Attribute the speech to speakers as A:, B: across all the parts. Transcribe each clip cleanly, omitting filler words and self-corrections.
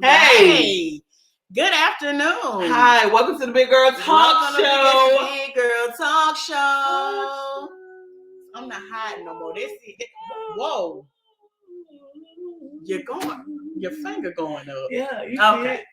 A: Hey, good afternoon.
B: Hi, welcome to the Big Girl Talk Show.
A: Big Girl Talk Show. I'm not hiding no more. Whoa. Your finger going up.
B: Yeah, you
A: okay.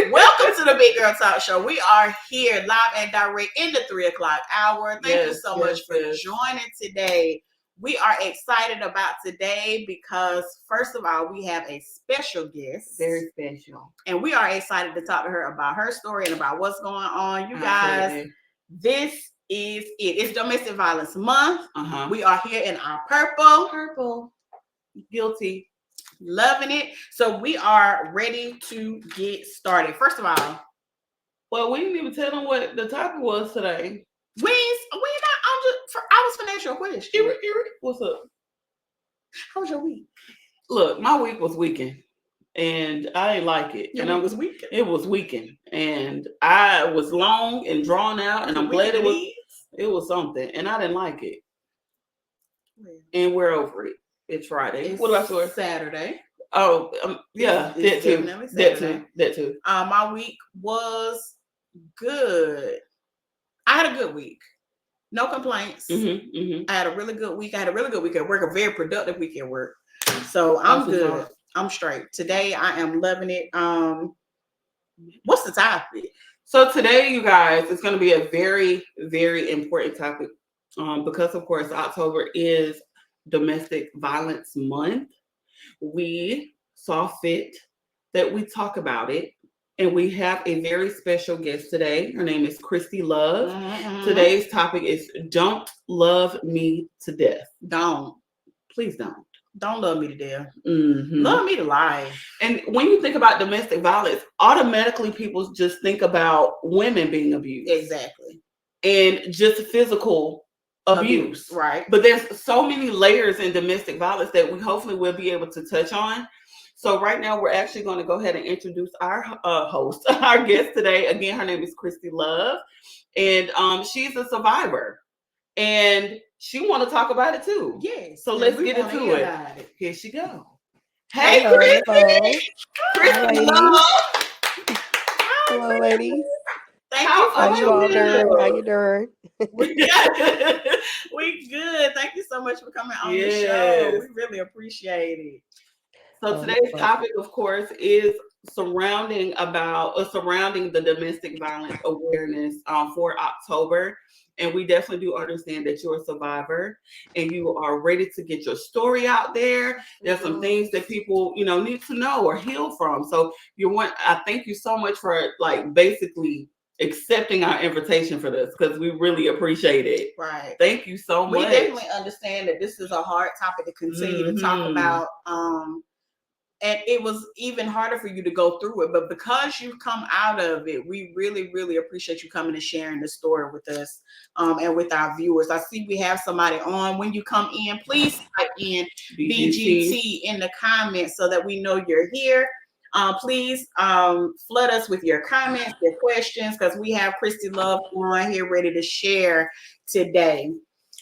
A: Welcome to the Big Girl Talk Show. We are here live and direct in the 3:00 hour. Thank you so much for joining today. We are excited about today because, first of all, we have a special guest.
B: Very special.
A: And we are excited to talk to her about her story and about what's going on. You guys, this is it. It's Domestic Violence Month. We are here in our purple.
B: Purple. Guilty.
A: Loving it. So we are ready to get started. First of all,
B: well, we didn't even tell them what the topic was today.
A: We not. I was finna ask you a question.
B: What's up?
A: How was your week?
B: Look, my week was weekend, and I didn't like it.
A: It was weekend.
B: It was weekend, and I was long and drawn out, and I'm glad it was. It was something, and I didn't like it.
A: Well,
B: and we're over it. It's Friday. What about yours?
A: Saturday.
B: Oh, yeah, that too.
A: My week was good. I had a good week. No complaints. I had a really good week. I had a really good week at work, a very productive week at work. So I'm good. I'm straight. Today I am loving it. What's the topic?
B: So today, you guys, it's going to be a very, very important topic because, of course, October is Domestic Violence Month. We saw fit that we talk about it. And we have a very special guest today. Her name is Christie Love. Today's topic is Don't Love Me to Death.
A: Don't.
B: Please don't.
A: Don't love me to death. Love me to life.
B: And when you think about domestic violence, automatically people just think about women being abused.
A: Exactly.
B: And just physical abuse.
A: Right.
B: But there's so many layers in domestic violence that we hopefully will be able to touch on. So right now, we're actually going to go ahead and introduce our host, our guest today. Again, her name is Christie Love, and she's a survivor, and she want to talk about it too.
A: Yes.
B: So let's get into it. Here she go.
C: Hey,
B: Christie!
C: Christie
B: Love!
C: Hello, ladies.
A: Thank you.
C: How you all doing? How you doing?
A: We good. Thank you so much for coming on the show. We really appreciate it.
B: So today's topic, of course, is surrounding the domestic violence awareness for October. And we definitely do understand that you're a survivor and you are ready to get your story out there. There's some things that people, need to know or heal from. So I thank you so much for basically accepting our invitation for this because we really appreciate it.
A: Right.
B: Thank you so much.
A: We definitely understand that this is a hard topic to continue to talk about. And it was even harder for you to go through it. But because you've come out of it, we really, really appreciate you coming and sharing the story with us and with our viewers. I see we have somebody on. When you come in, please type in BGT in the comments so that we know you're here. Please flood us with your comments, your questions, because we have Christie Love on here ready to share today.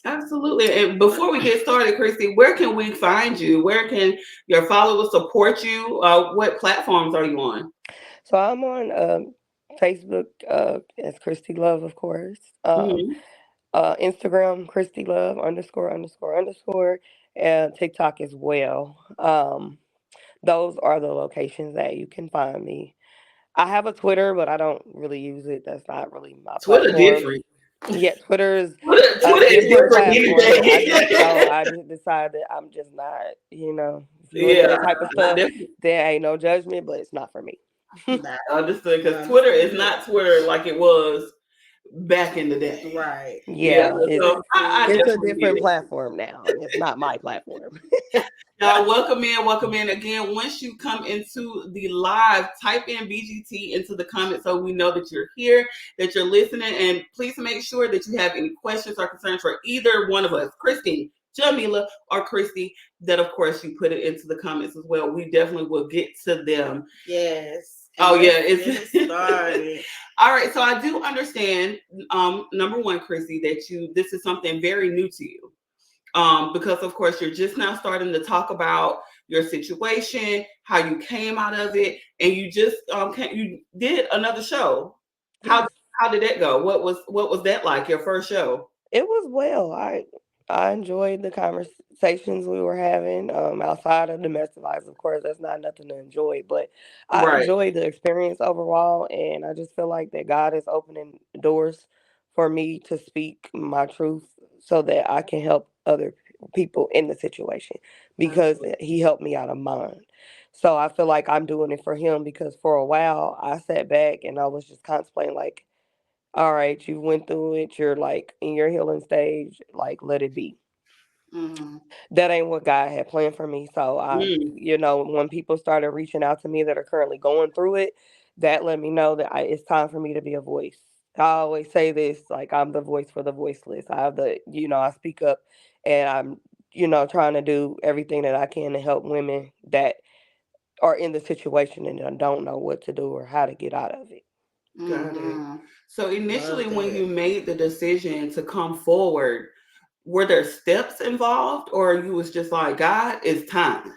B: Absolutely. And before we get started, Christie, where can we find you? Where can your followers support you? What platforms are you on?
C: So I'm on Facebook as Christie Love, of course. Instagram, Christie Love ____, and TikTok as well. Those are the locations that you can find me. I have a Twitter, but I don't really use it. That's not really my
B: Twitter
C: platform.
B: Different.
C: Yeah, Twitter is
B: different
C: platform. I just decided that I'm just not, if you into that type of stuff, there ain't no judgment, but it's not for me.
B: Understood, because Twitter is not Twitter like it was back in the day.
A: Right.
C: Yeah. It's a different platform now. It's not my platform.
B: Y'all, welcome in. Again, once you come into the live, type in BGT into the comments so we know that you're here, that you're listening. And please make sure that you have any questions or concerns for either one of us, Christine, Jamila, or Christie, that of course you put it into the comments as well. We definitely will get to them.
A: Yes.
B: Oh yeah, it's started. All right, so I do understand. Number one, Christie, that this is something very new to you, because of course you're just now starting to talk about your situation, how you came out of it, and you just you did another show. How
C: Yes.
B: how did that go? What was that like? Your first show?
C: It was well. I enjoyed the conversations we were having. Outside of domestic violence, of course, that's not nothing to enjoy, but I
B: Right.
C: enjoyed the experience overall, and I just feel like that God is opening doors for me to speak my truth so that I can help other people in the situation because
B: Absolutely.
C: He helped me out of mine. So I feel like I'm doing it for Him because for a while I sat back and I was just contemplating like, all right, you went through it. You're like in your healing stage. Like, let it be.
A: Mm-hmm.
C: That ain't what God had planned for me. So
B: Mm,
C: when people started reaching out to me that are currently going through it, that let me know that it's time for me to be a voice. I always say this, like I'm the voice for the voiceless. I have I speak up, and I'm, trying to do everything that I can to help women that are in the situation and don't know what to do or how to get out of it.
B: got it.
A: Mm-hmm.
B: So initially,
A: Love
B: when
A: that.
B: you made the decision to come forward, were there steps involved, or you was just like, God, it's time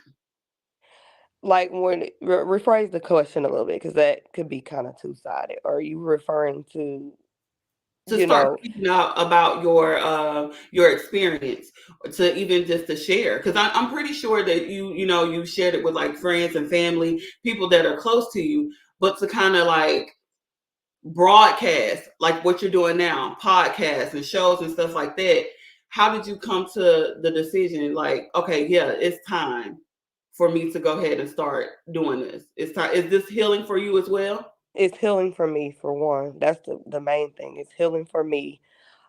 C: Like when rephrase the question a little bit because that could be kind of two sided. Are you referring to,
B: to
C: you
B: start
C: know,
B: speaking out about your experience, to even just to share? Because I'm pretty sure that you shared it with like friends and family, people that are close to you, but to kind of like broadcast like what you're doing now, podcasts and shows and stuff like that. How did you come to the decision like, okay, yeah, it's time for me to go ahead and start doing this? It's time. Is this healing for you as well?
C: it's healing for me for one. That's the main thing. It's healing for me.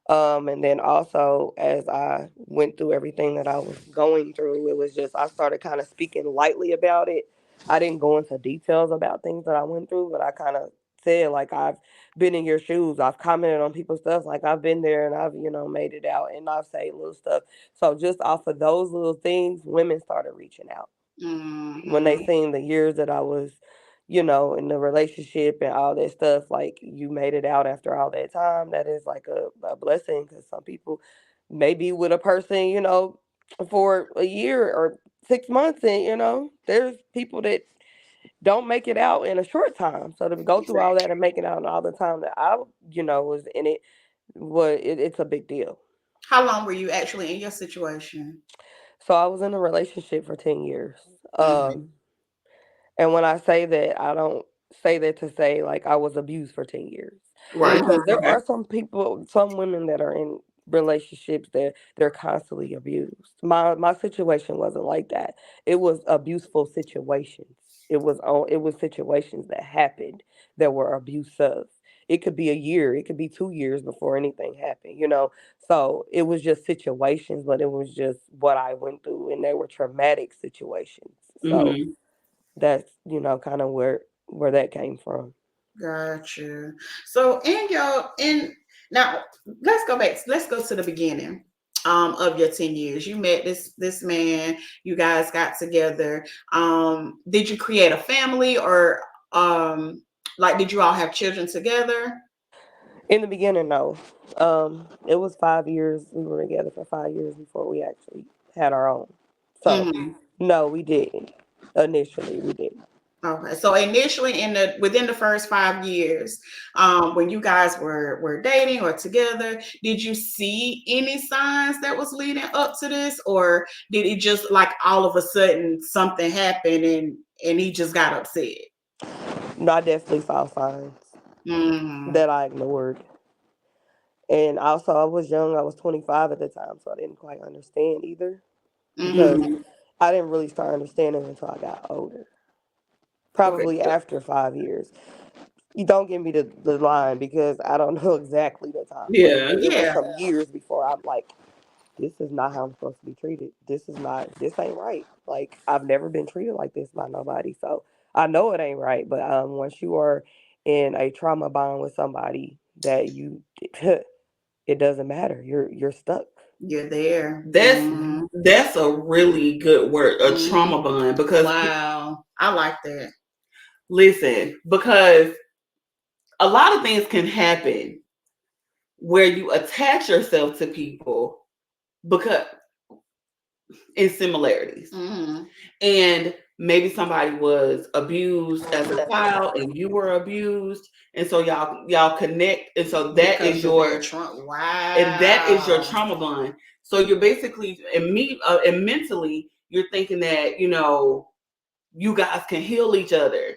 C: And then also, as I went through everything that I was going through, it was just, I started kind of speaking lightly about it. I didn't go into details about things that I went through, but I kind of said, like, I've been in your shoes. I've commented on people's stuff. Like, I've been there and I've, made it out. And I've said little stuff. So, just off of those little things, women started reaching out when they
A: Mm-hmm.
C: seen the years that I was, in the relationship and all that stuff, like you made it out after all that time. That is like a blessing because some people may be with a person, for a year or 6 months, and there's people that don't make it out in a short time. So to go through all that
A: Exactly.
C: and make it out in all the time that I, was in it, it's a big deal.
A: How long were you actually in your situation?
C: So I was in a relationship for 10 years.
A: Mm-hmm.
C: Um, And when I say that, I don't say that to say like I was abused for 10 years.
B: Right.
C: Because
A: Mm-hmm.
C: there
B: Okay.
C: are some people, some women that are in relationships that they're constantly abused. My situation wasn't like that. It was abuseful situations. It was situations that happened that were abusive. It could be a year, it could be 2 years before anything happened. So it was just situations, but it was just what I went through, and they were traumatic situations. So
B: Mm-hmm.
C: that's, kind of where that came from.
A: Gotcha. So in now let's go back. Let's go to the beginning of your 10 years. You met this man, you guys got together. Did you create a family or like did you all have children together?
C: In the beginning, no. It was 5 years. We were together for 5 years before we actually had our own. So,
A: Mm-hmm.
C: no, we didn't. Initially, we didn't.
A: Okay, so initially within the first 5 years, when you guys were dating or together, did you see any signs that was leading up to this, or did it just like all of a sudden something happened and he just got upset?
C: No, I definitely saw signs
A: Mm-hmm.
C: that I ignored. And also, I was young. I was 25 at the time, so I didn't quite understand either because
A: Mm-hmm.
B: Mm-hmm.
C: I didn't really start understanding until I got older.
B: Okay.
C: Probably after 5 years. You don't give me the line because I don't know exactly the time, but
B: Yeah.
C: it was
A: Yeah,
C: some years before I'm like, this is not how I'm supposed to be treated. This ain't right. Like, I've never been treated like this by nobody. So I know it ain't right. But once you are in a trauma bond with somebody that you, it doesn't matter. You're stuck.
A: you're there.
B: That's
A: Mm-hmm.
B: that's a really good word, a
A: Mm-hmm.
B: trauma bond, because
A: Wow, I like that.
B: listen, because a lot of things can happen where you attach yourself to people because in similarities. And maybe somebody was abused as a child and you were abused, and so y'all connect, and so that is your and that is your trauma bond. So you're basically and mentally you're thinking that you guys can heal each other,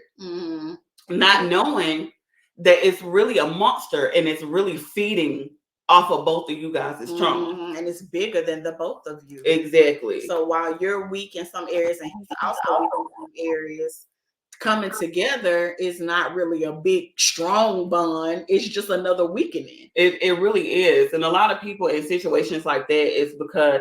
B: not knowing that it's really a monster and it's really feeding off of both of you guys' trauma.
A: And it's bigger than the both of you.
B: Exactly.
A: So while you're weak in some areas and he's also weak in some areas, coming together is not really a big strong bond. It's just another weakening.
B: It really is. And a lot of people in situations like that is because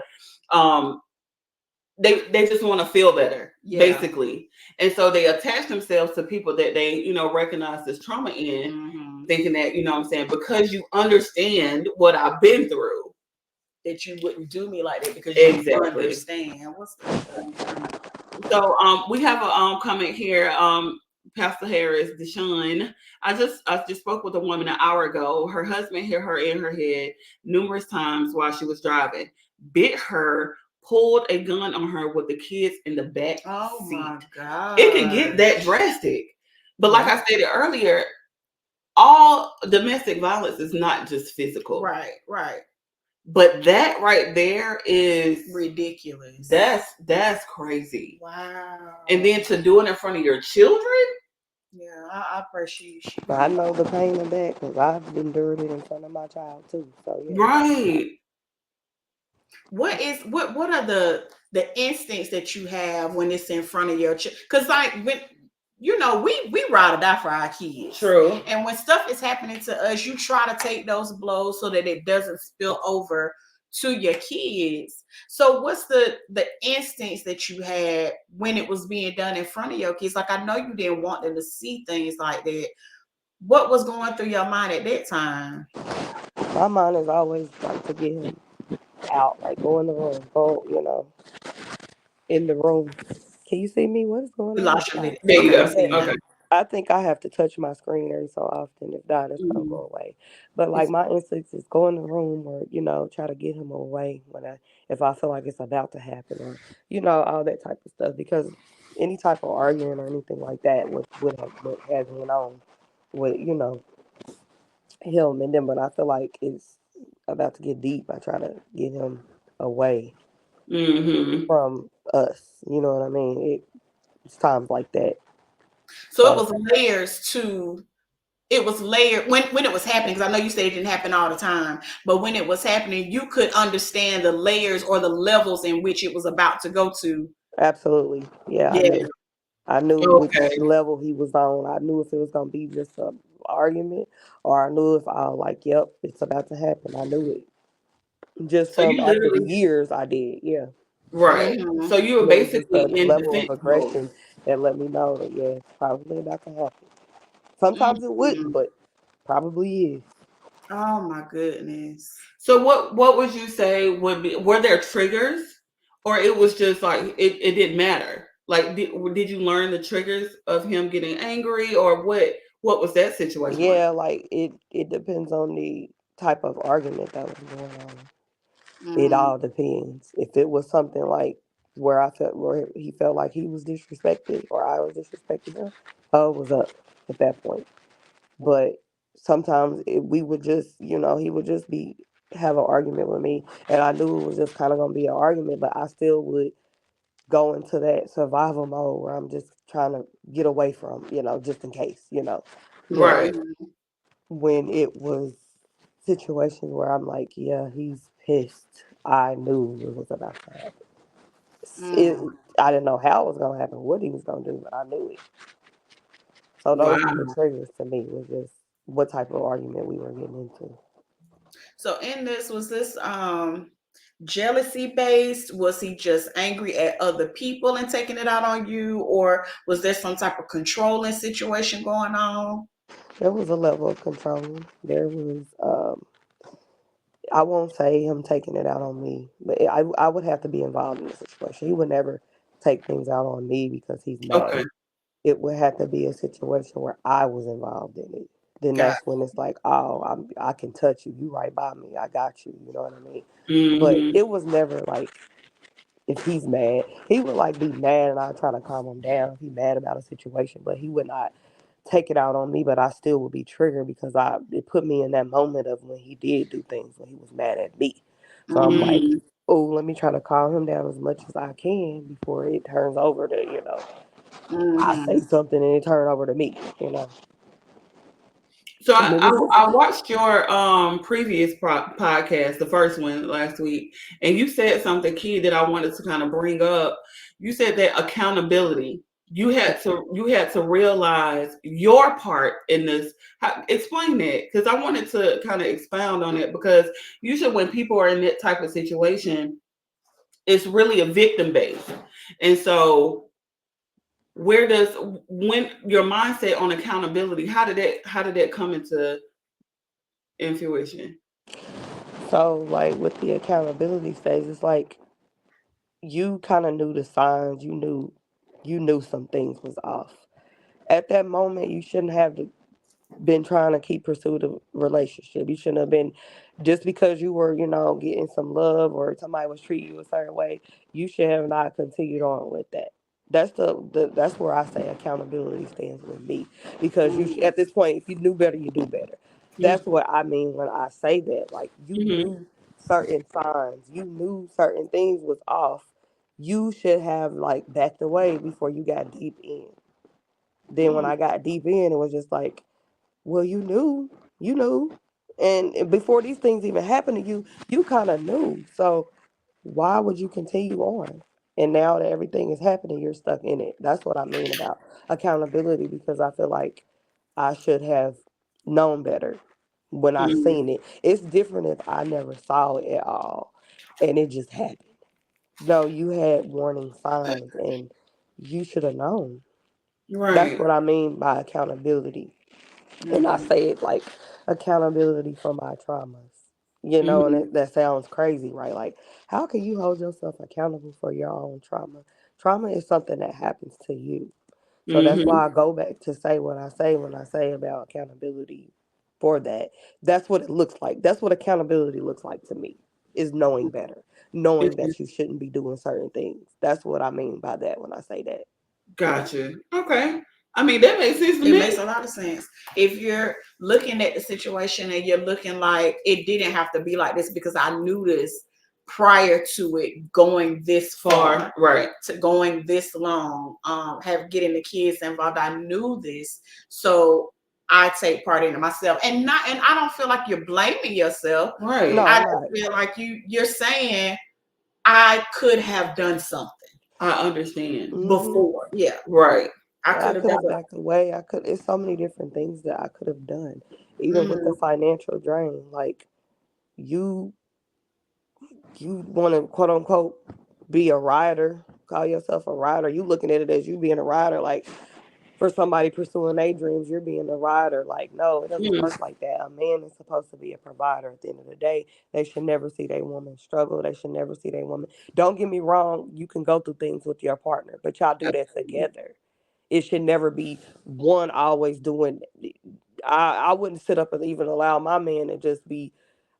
B: they just want to feel better, basically. And so they attach themselves to people that they, recognize this trauma in, thinking that, what I'm saying, because you understand what I've been through,
A: that you wouldn't do me like that because you understand. What's the
B: So we have a comment here. Pastor Harris, Deshaun. I just spoke with a woman an hour ago. Her husband hit her in her head numerous times while she was driving, bit her, pulled a gun on her with the kids in the back seat.
A: My God.
B: It can get that drastic. But like I stated earlier, all domestic violence is not just physical.
A: Right.
B: But that right there is
A: ridiculous.
B: That's crazy.
A: Wow.
B: And then to do it in front of your children?
A: Yeah, I pray she
C: I know the pain of that because I've endured it in front of my child too. So yeah.
B: Right.
A: What are the instincts that you have when it's in front of your child? Because like when we ride or die for our kids.
B: True.
A: And when stuff is happening to us, you try to take those blows so that it doesn't spill over to your kids. So what's the instincts that you had when it was being done in front of your kids? Like, I know you didn't want them to see things like that. What was going through your mind at that time?
C: My mind is always like to get him out, like go in the room, go, in the room. Can you see me? What is going on?
B: There you go. Okay.
C: I think I have to touch my screen every so often. If not, it's gonna go away. But like my instincts is go in the room or try to get him away if I feel like it's about to happen or all that type of stuff. Because any type of arguing or anything like that would have what has went on with him. And then when I feel like it's about to get deep, I try to get him away from us. You know what I mean? It's times like that.
A: So it was layers to. It was layered when it was happening, because I know you said it didn't happen all the time, but when it was happening, you could understand the layers or the levels in which it was about to go to.
C: Absolutely. Yeah. I knew which level he was on. I knew if it was going to be just an argument or I knew if I was like, yep, it's about to happen. I knew it. Just so from after the years I did. Yeah.
B: Right. So you were basically in
C: level of aggression that let me know that, yeah, it's probably about to happen. Sometimes it wouldn't, but probably is.
A: Oh my goodness.
B: So what would you say were there triggers, or it was just like it didn't matter? Like did you learn the triggers of him getting angry, or what was that situation?
C: Yeah, like it depends on the type of argument that was going on. It all depends. If it was something like where he felt like he was disrespected or I was disrespecting him, it was up at that point. But sometimes we would just, he would just have an argument with me, and I knew it was just kind of gonna be an argument, but I still would go into that survival mode where I'm just trying to get away from, just in case,
B: Right.
C: When it was situations where I'm like, yeah, he's pissed. I knew it was about to happen. I didn't know how it was gonna happen, what he was gonna do, but I knew it. So those were the triggers to me. Was just what type of argument we were getting into.
A: So in this, was this jealousy based? Was he just angry at other people and taking it out on you, or was there some type of controlling situation going on?
C: There was a level of controlling. There was I won't say him taking it out on me, but I would have to be involved in the situation. He would never take things out on me because he's mad.
B: Okay.
C: It would have to be a situation where I was involved in it. Then that's when it's like, oh, I can touch you. You right by me. I got you. You know what I mean? But it was never like if he's mad. He would like be mad and I try to calm him down if he's mad about a situation, but he would not take it out on me, but I still would be triggered because I it put me in that moment of when he did do things when he was mad at me. So I'm like,
B: Mm,
C: oh, let me try to calm him down as much as I can before it turns over to, I say
B: mm-hmm.
C: something and it turn over to me.
B: So
C: And it was just
B: I watched your previous podcast, the first one last week, and you said something key that I wanted to kind of bring up. You said that accountability. You had to realize your part in this. Explain that, because I wanted to kind of expound on it, because usually when people are in that type of situation, it's really a victim base, and so where does when your mindset on accountability, how did that come into intuition?
C: so like with the accountability stage, it's like you kind of knew the signs. You knew some things was off. At that moment, you shouldn't have been trying to keep pursue the relationship. You shouldn't have been just because you were, getting some love or somebody was treating you a certain way. You should have not continued on with that. That's where I say accountability stands with me because at this point, if you knew better, you do better. That's what I mean when I say that. Like you
B: Mm-hmm.
C: knew certain signs, you knew certain things was off. You should have like backed away before you got deep in. Then when I got deep in, it was just like, well, you knew. And before these things even happened to you, you kind of knew. So why would you continue on? And now that everything is happening, you're stuck in it. That's what I mean about accountability because I feel like I should have known better when I
B: Mm-hmm.
C: seen it. It's different if I never saw it at all and it just happened. No, you had warning signs and you should have known. That's
B: Right.
C: what I mean by accountability. And I
B: Mm-hmm.
C: say it like accountability for my traumas. And
B: Mm-hmm.
C: that sounds crazy, right? Like, how can you hold yourself accountable for your own trauma? Trauma is something that happens to you. So that's
B: Mm-hmm.
C: why I go back to say what I say when I say about accountability for that. That's what it looks like. That's what accountability looks like to me, is knowing better, knowing that you shouldn't be doing certain things. That's what I mean by that when I say that. Yeah.
B: Gotcha. Okay. I mean, that makes sense to
A: It makes
B: me.
A: a lot of sense. If you're looking at the situation and you're looking like it didn't have to be like this because I knew this prior to it going this far,
B: Right.
A: to going this long, have getting the kids involved. I knew this, so I take part in it myself, and I don't feel like you're blaming yourself.
B: Right.
C: No,
A: I
C: I'm
A: just
C: not.
A: feel like you're saying I could have done something
B: I understand.
C: Hmm.
A: before. Yeah,
B: Right.
A: I
C: I
A: could have
C: could
A: done
C: have backed away. I could. It's so many different things that I could have done, even with the
A: it.
C: financial drain. Like you, you want to quote unquote be a rider, call yourself a rider. You looking at it as you being a rider, like for somebody pursuing their dreams, you're being a rider. Like, no, it doesn't
B: Mm-hmm.
C: work like that. A man is supposed to be a provider at the end of the day. They should never see their woman struggle. They should never see their woman. Don't get me wrong, you can go through things with your partner, but y'all do that together. It should never be one always doing. I wouldn't sit up and even allow my man to just be.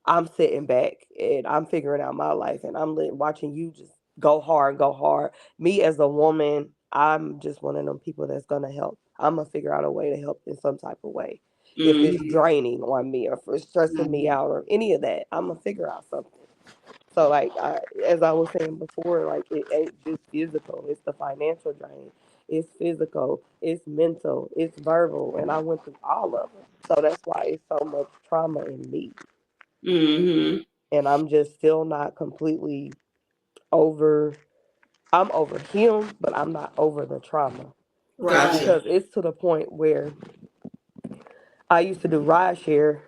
C: I'm sitting back and I'm figuring out my life and I'm watching you just go hard. Me as a woman, I'm just one of them people that's gonna help. I'm gonna figure out a way to help in some type of way. If it's
B: Mm-hmm.
C: draining on me or if it's stressing me out or any of that, I'm gonna figure out something. So like as I was saying before, like it ain't just physical. It's the financial drain. It's physical. It's mental. It's verbal, and I went through all of them. So that's why it's so much trauma in me,
B: Mm-hmm.
C: and I'm just still not completely over. I'm over him, but I'm not over the trauma
A: Right.
B: Gotcha.
C: because it's to the point where I used to do ride share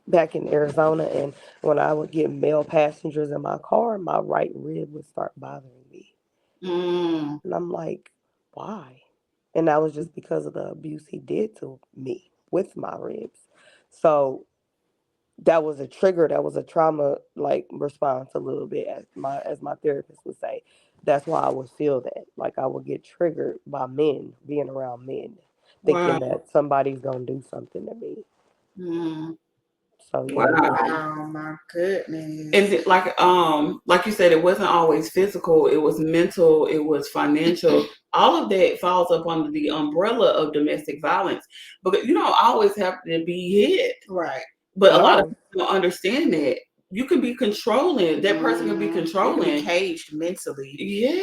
C: back in Arizona, and when I would get male passengers in my car, my right rib would start bothering me.
A: Mm,
C: And I'm like, why? And that was just because of the abuse he did to me with my ribs. So that was a trigger, that was a trauma like response a little bit as my therapist would say. That's why I would feel that. Like I would get triggered by men, being around men,
B: Wow.
C: thinking that somebody's gonna do something to me.
A: mm.
C: So yeah,
B: Wow.
A: Oh my goodness.
B: And like you said, it wasn't always physical, it was mental, it was financial. All of that falls up under the umbrella of domestic violence. But you don't always have to be hit.
A: Right.
B: But a lot of
C: no,
B: people don't understand that. You can be controlling. That person can be
A: You can be
B: controlling.
A: caged mentally.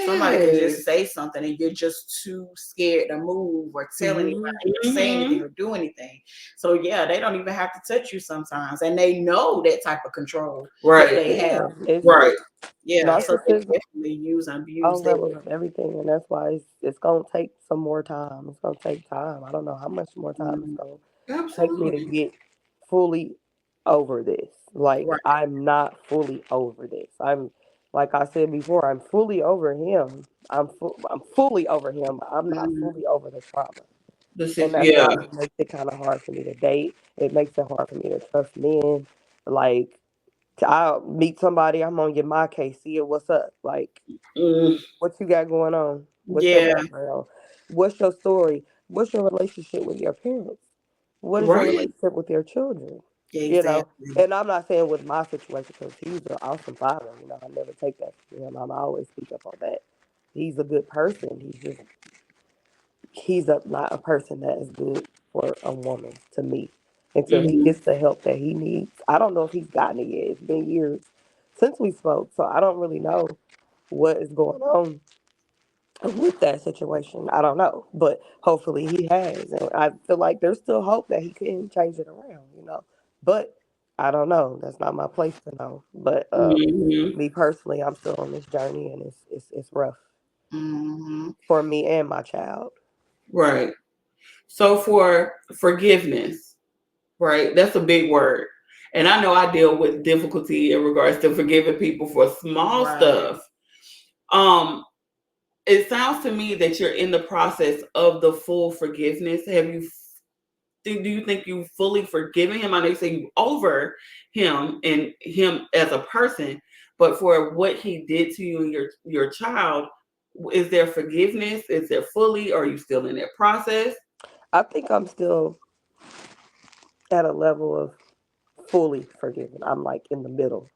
A: Somebody can
B: Yes.
A: just say something and you're just too scared to move or tell anybody
C: hmm
A: or say anything or do anything. So yeah, they don't even have to touch you sometimes. And they know that type of control that
B: Right.
A: they have.
C: yeah, it's
B: Right.
A: Yeah. So they
C: narcissism.
A: definitely use and abuse
C: All
A: that.
C: levels of everything, and that's why it's gonna take some more time. It's gonna take time. I don't know how much more time it's
A: Mm,
C: gonna take me to
B: Absolutely.
C: get fully over this. Like
A: right.
C: I'm not fully over this. I'm like I said before, I'm fully over him. I'm fully over him, but I'm not
A: Mm,
C: fully over the trauma.
B: This
C: And
B: is
C: that's
B: yeah.
C: why it makes it kind of hard for me to date. It makes it hard for me to trust men. Like I'll meet somebody, I'm gonna get my case, see it, what's up? Like
B: Mm,
C: what you got going on? What's your
A: yeah.
C: background? What's your story? What's your relationship with your parents? What is your
B: right.
C: relationship with your children? You know,
A: Exactly.
C: and I'm not saying with my situation because he's an awesome father. You know, I never take that from him. I always speak up on that. He's a good person. Not a person that is good for a woman to me until he
B: Hmm.
C: gets the help that he needs. I don't know if he's gotten it yet. It's been years since we spoke, so I don't really know what is going on with that situation. I don't know, but hopefully he has, and I feel like there's still hope that he can change it around. But I don't know. That's not my place to know. But
B: Hmm.
C: me personally, I'm still on this journey, and it's rough
A: Hmm.
C: for me and my child.
B: Right. So for forgiveness, right? That's a big word. And I know I deal with difficulty in regards to forgiving people for small
A: Right.
B: stuff. Um, it sounds to me that you're in the process of the full forgiveness. Do you think you fully forgiven him? I know you say you over him and him as a person, but for what he did to you and your child, is there forgiveness? Is there fully? Or are you still in that process?
C: I think I'm still at a level of fully forgiven. I'm like in the middle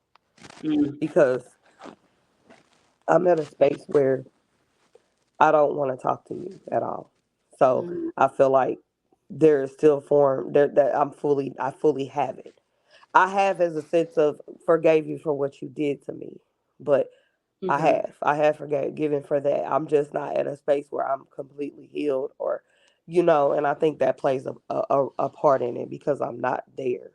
B: Mm,
C: because I'm at a space where I don't want to talk to you at all. So
A: Mm-hmm.
C: I feel like there is still form there that I fully have it. I have as a sense of forgave you for what you did to me, but
B: okay.
C: I have forgiven for that. I'm just not at a space where I'm completely healed or, and I think that plays a part in it because I'm not there.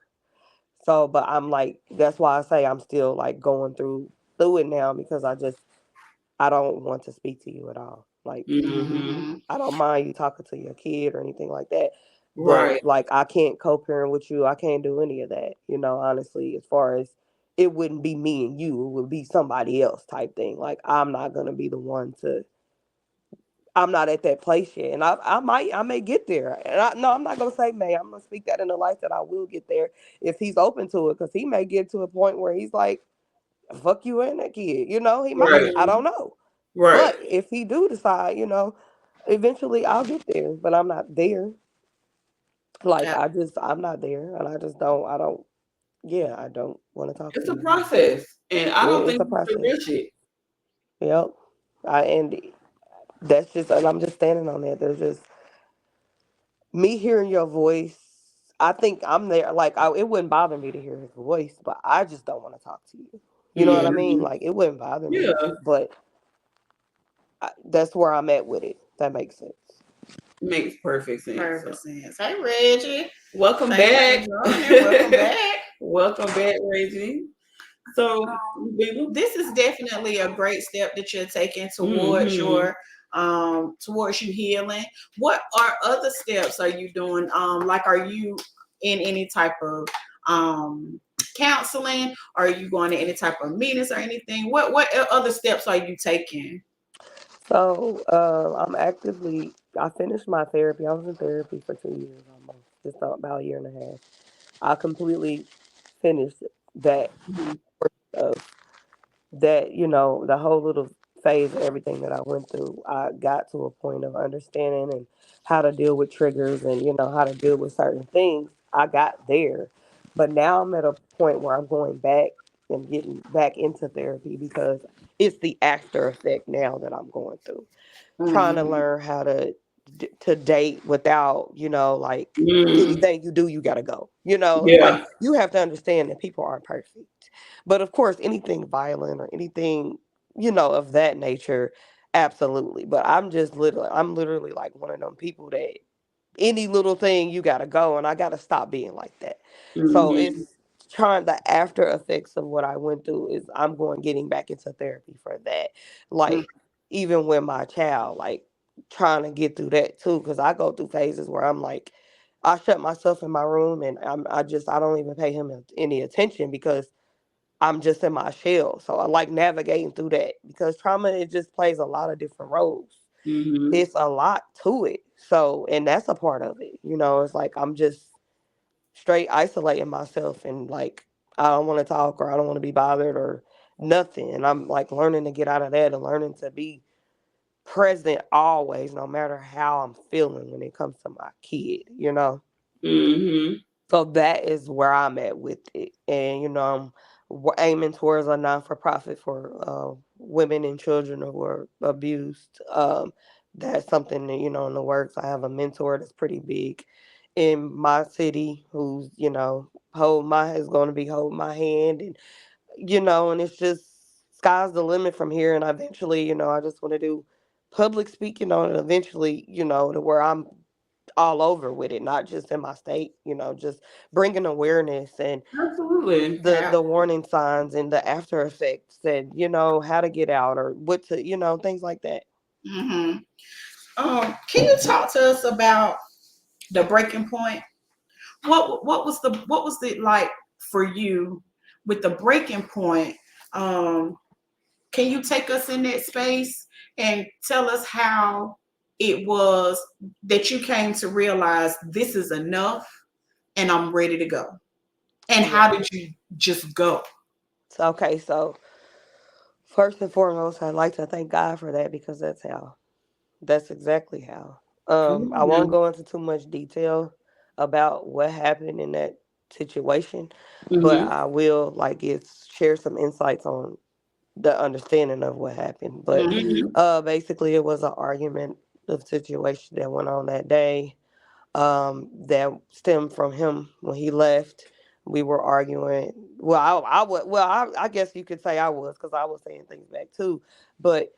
C: So, but I'm like, that's why I say I'm still like going through it now because I don't want to speak to you at all. Like,
B: Hmm.
A: Mm-hmm.
C: I don't mind you talking to your kid or anything like that. But
B: Right.
C: like I can't co-parent with you. I can't do any of that. Honestly, as far as it wouldn't be me and you, it would be somebody else type thing. Like I'm not gonna be the one to. I'm not at that place yet, and I may get there. And no, I'm not gonna say may. I'm gonna speak that in the light that I will get there if he's open to it, because he may get to a point where he's like, "Fuck you and that kid." He might.
B: Right.
C: I
A: Mm-hmm.
C: don't know.
B: Right.
C: But if he do decide, eventually I'll get there. But I'm not there. Like I'm not there, and I don't. Yeah, I don't want to talk to
B: It's a
C: you anymore.
B: process, and I don't
C: It's
B: think
C: a
B: you should
C: process.
B: rush it.
C: Yep. And that's just, and I'm just standing on that. There's just me hearing your voice. I think I'm there. Like it wouldn't bother me to hear his voice, but I just don't want to talk to you. You know what I mean?
B: Hmm.
C: Like it wouldn't bother me,
B: Yeah,
C: but that's where I'm at with it. That makes sense.
B: makes perfect sense. So,
A: Perfect sense. Hey, Reggie.
B: welcome
A: Thank you for
B: back.
A: joining. Welcome back.
B: Welcome back, Reggie. So,
A: This is definitely a great step that you're taking towards
B: mm-hmm.
A: towards you healing. What are other steps are you doing? Like are you in any type of counseling? Are you going to any type of meetings or anything? What other steps are you taking?
C: So I finished my therapy. I was in therapy for 2 years almost, just about a year and a half. I completely finished that
B: Mm-hmm.
C: of the whole little phase of everything that I went through. I got to a point of understanding and how to deal with triggers and how to deal with certain things. I got there. But now I'm at a point where I'm going back and getting back into therapy because it's the after effect now that I'm going through. Trying to
A: Mm-hmm.
C: learn how to date without, like
B: Mm,
C: anything you do, you gotta go. It's like
B: yeah.
C: you have to understand that people aren't perfect. But of course, anything violent or anything, of that nature, absolutely. But I'm literally like one of them people that any little thing you gotta go, and I gotta stop being like that. So
B: Mm-hmm.
C: it's trying the after effects of what I went through is I'm going getting back into therapy for that. Like even with my child, like trying to get through that too, because I go through phases where I'm like, I shut myself in my room and I don't even pay him any attention because I'm just in my shell. So I like navigating through that because trauma, it just plays a lot of different roles.
B: Mm-hmm.
C: It's a lot to it. So, and that's a part of it. It's like I'm just straight isolating myself and like I don't want to talk or I don't want to be bothered or nothing. And I'm like learning to get out of that and learning to be present always, no matter how I'm feeling when it comes to my kid.
B: Mm-hmm.
C: So that is where I'm at with it. And, I'm aiming towards a non for profit for women and children who are abused. That's something that, in the works. I have a mentor that's pretty big in my city who's, is going to be holding my hand. And it's just sky's the limit from here. And eventually, I just want to do public speaking on it eventually, to where I'm all over with it, not just in my state, just bringing awareness and
B: Absolutely.
C: the warning signs and the after effects and, how to get out or what to, things like that.
A: Mm-hmm. Can you talk to us about the breaking point? What was the like for you with the breaking point? Um, can you take us in that space and tell us how it was that you came to realize this is enough and I'm ready to go? And how
C: Yeah.
A: did you just go?
C: So, okay. So, first and foremost, I'd like to thank God for that because that's exactly how. I
B: Yeah.
C: won't go into too much detail about what happened in that situation, but
B: Mm-hmm.
C: I will like share some insights on the understanding of what happened. But
A: Mm-hmm.
C: basically, it was an argument of situation that went on that day. That stemmed from him when he left. We were arguing. Well, I guess you could say I was because I was saying things back too. But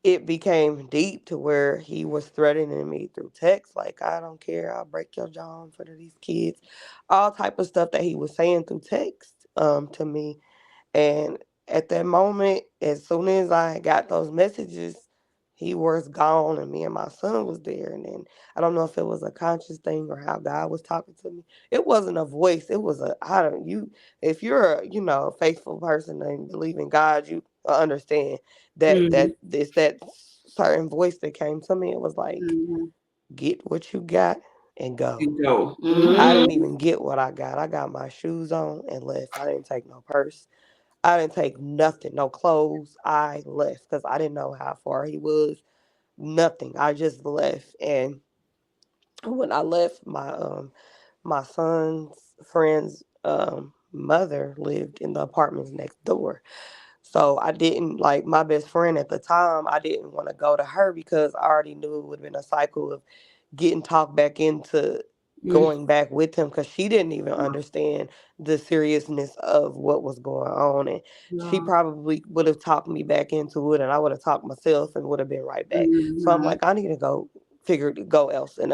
C: it became deep to where he was threatening me through text, like I don't care, I'll break your jaw in front of these kids, all type of stuff that he was saying through text to me. And at that moment, as soon as I got those messages, he was gone and me and my son was there. And then I don't know if it was a conscious thing or how God was talking to me. It wasn't a voice. It was I don't you if you're a, a faithful person and believe in God, you understand that
B: Mm-hmm.
C: it's that certain voice that came to me. It was like,
A: Mm-hmm.
C: get what you got and go.
B: And go.
C: I
A: Mm-hmm.
C: didn't
B: Mm-hmm.
C: even get what I got. I got my shoes on and left. I didn't take no purse. I didn't take nothing, no clothes. I left because I didn't know how far he was. Nothing. I just left. And when I left, my son's friend's mother lived in the apartments next door. So I didn't like my best friend at the time. I didn't want to go to her because I already knew it would have been a cycle of getting talked back into going back with him because she didn't even understand the seriousness of what was going on. And she
B: Yeah.
C: probably would have talked me back into it and I would have talked myself and would have been right back. So I'm
B: Mm-hmm.
C: like, I need to go else. And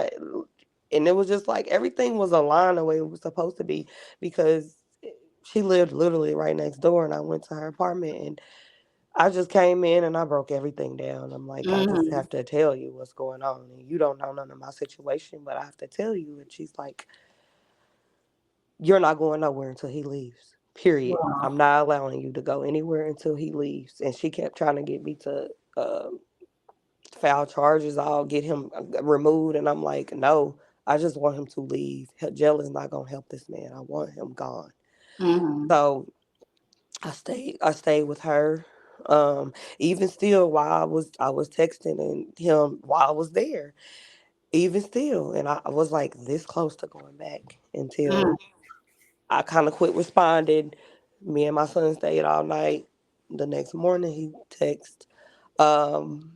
C: it was just like everything was aligned the way it was supposed to be because she lived literally right next door and I went to her apartment and I just came in and I broke everything down. I'm like, I just
A: Mm-hmm.
C: have to tell you what's going on. And you don't know none of my situation, but I have to tell you. And she's like, you're not going nowhere until he leaves. Period.
B: Wow.
C: I'm not allowing you to go anywhere until he leaves. And she kept trying to get me to file charges. I'll get him removed. And I'm like, no, I just want him to leave. Jail is not going to help this man. I want him gone.
A: Mm-hmm.
C: So I stayed with her. Even still while I was texting and him while I was there. Even still. And I was like this close to going back until I kind of quit responding. Me and my son stayed all night. The next morning, he texted, um,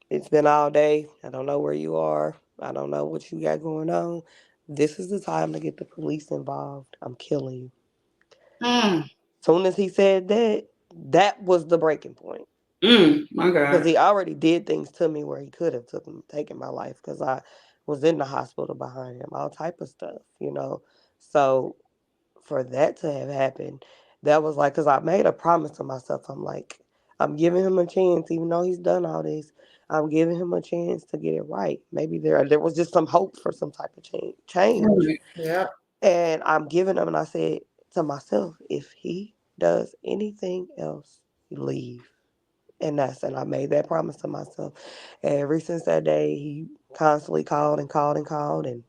C: "It's been all day. I don't know where you are. I don't know what you got going on. This is the time to get the police involved. I'm killing you."
A: Mm.
C: Soon as he said that, that was the breaking point.
B: My
C: Because
B: God.
C: he already did things to me where he could have taken my life. Because I was in the hospital behind him, all type of stuff, you know. So for that to have happened, that was like, because I made a promise to myself. I'm like, I'm giving him a chance, even though he's done all this. I'm giving him a chance to get it right. Maybe there was just some hope for some type of change.
B: Right.
A: Yep.
C: And I'm giving him, and I said to myself, if he does anything else, leave. And I made that promise to myself. And ever since that day, he constantly called and called and called, and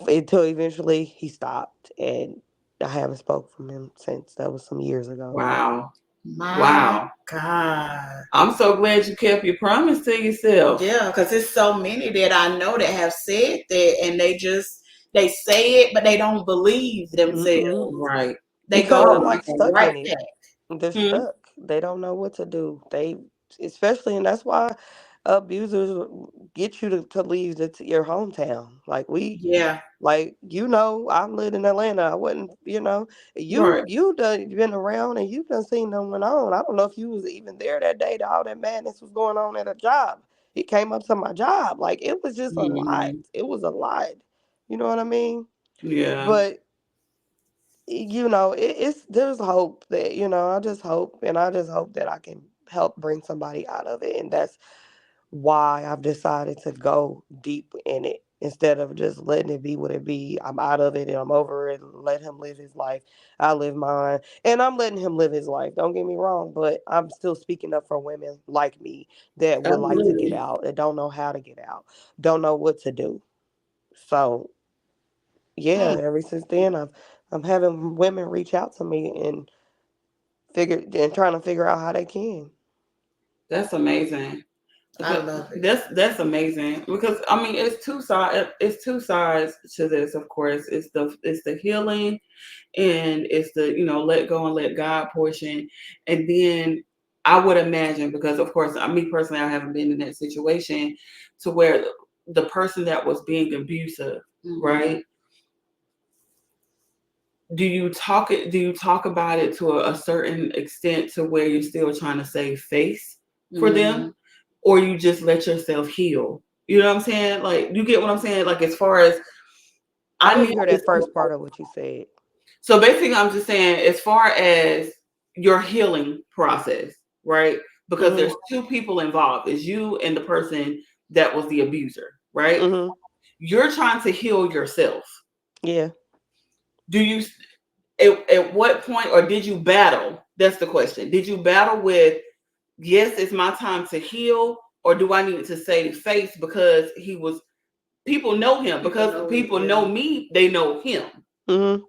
C: until eventually he stopped. And I haven't spoke from him since. That was some years ago.
B: Wow.
A: My
B: Wow.
A: God.
B: I'm so glad you kept your promise to yourself.
A: Yeah, because there's so many that I know that have said that, and they say it, but they don't believe
C: Mm-mm.
A: themselves.
B: Right.
A: They
C: Because
A: go
C: they're
B: Oh my
C: like stuck
A: right
C: in it.
A: back.
C: They're
B: Hmm.
C: stuck. They don't know what to do. Especially, and that's why abusers get you to leave your hometown.
A: Yeah.
C: I've lived in Atlanta. I wouldn't,
B: Right.
C: you done been around and you done seen them went on. I don't know if you was even there that day that all that madness was going on at a job. He came up to my job. Like, it was just a lot.
B: Mhm.
C: It was a lot. You know what I mean?
B: Yeah.
C: But there's hope that, I just hope that I can help bring somebody out of it. And that's why I've decided to go deep in it instead of just letting it be what it be. I'm out of it and I'm over it and let him live his life. I live mine. And I'm letting him live his life. Don't get me wrong, but I'm still speaking up for women like me that would like to get
B: Absolutely.
C: out, that don't know how to get out, don't know what to do. So yeah,
A: Mm,
C: ever since then I'm having women reach out to me and trying to figure out how they can.
B: That's amazing.
A: I
B: Because
A: love it.
B: that's amazing. Because I mean, it's two sides to this. Of course, it's the healing, and it's the let go and let God portion, and then I would imagine, because of course, me personally, I haven't been in that situation to where the person that was being abusive,
A: Mm-hmm.
B: right? Do you talk about it to a certain extent to where you're still trying to save face for
A: Mm-hmm.
B: them, or you just let yourself heal? You know what I'm saying? Like, you get what I'm saying? Like, as far as
C: I
B: I
C: didn't
B: need
C: hear
B: to,
C: that first part of what you said.
B: so basically I'm just saying, as far as your healing process, right? Because
C: Mhm.
B: there's two people involved. It's you and the person that was the abuser, right?
C: Mhm.
B: You're trying to heal yourself.
C: Yeah.
B: Do you at what point, or did you battle? That's the question. Did you battle with, yes, it's my time to heal, or do I need to save face because people know him,
A: People
B: because
A: know it.
B: people
A: Yeah.
B: know me, they know him.
C: Mhm.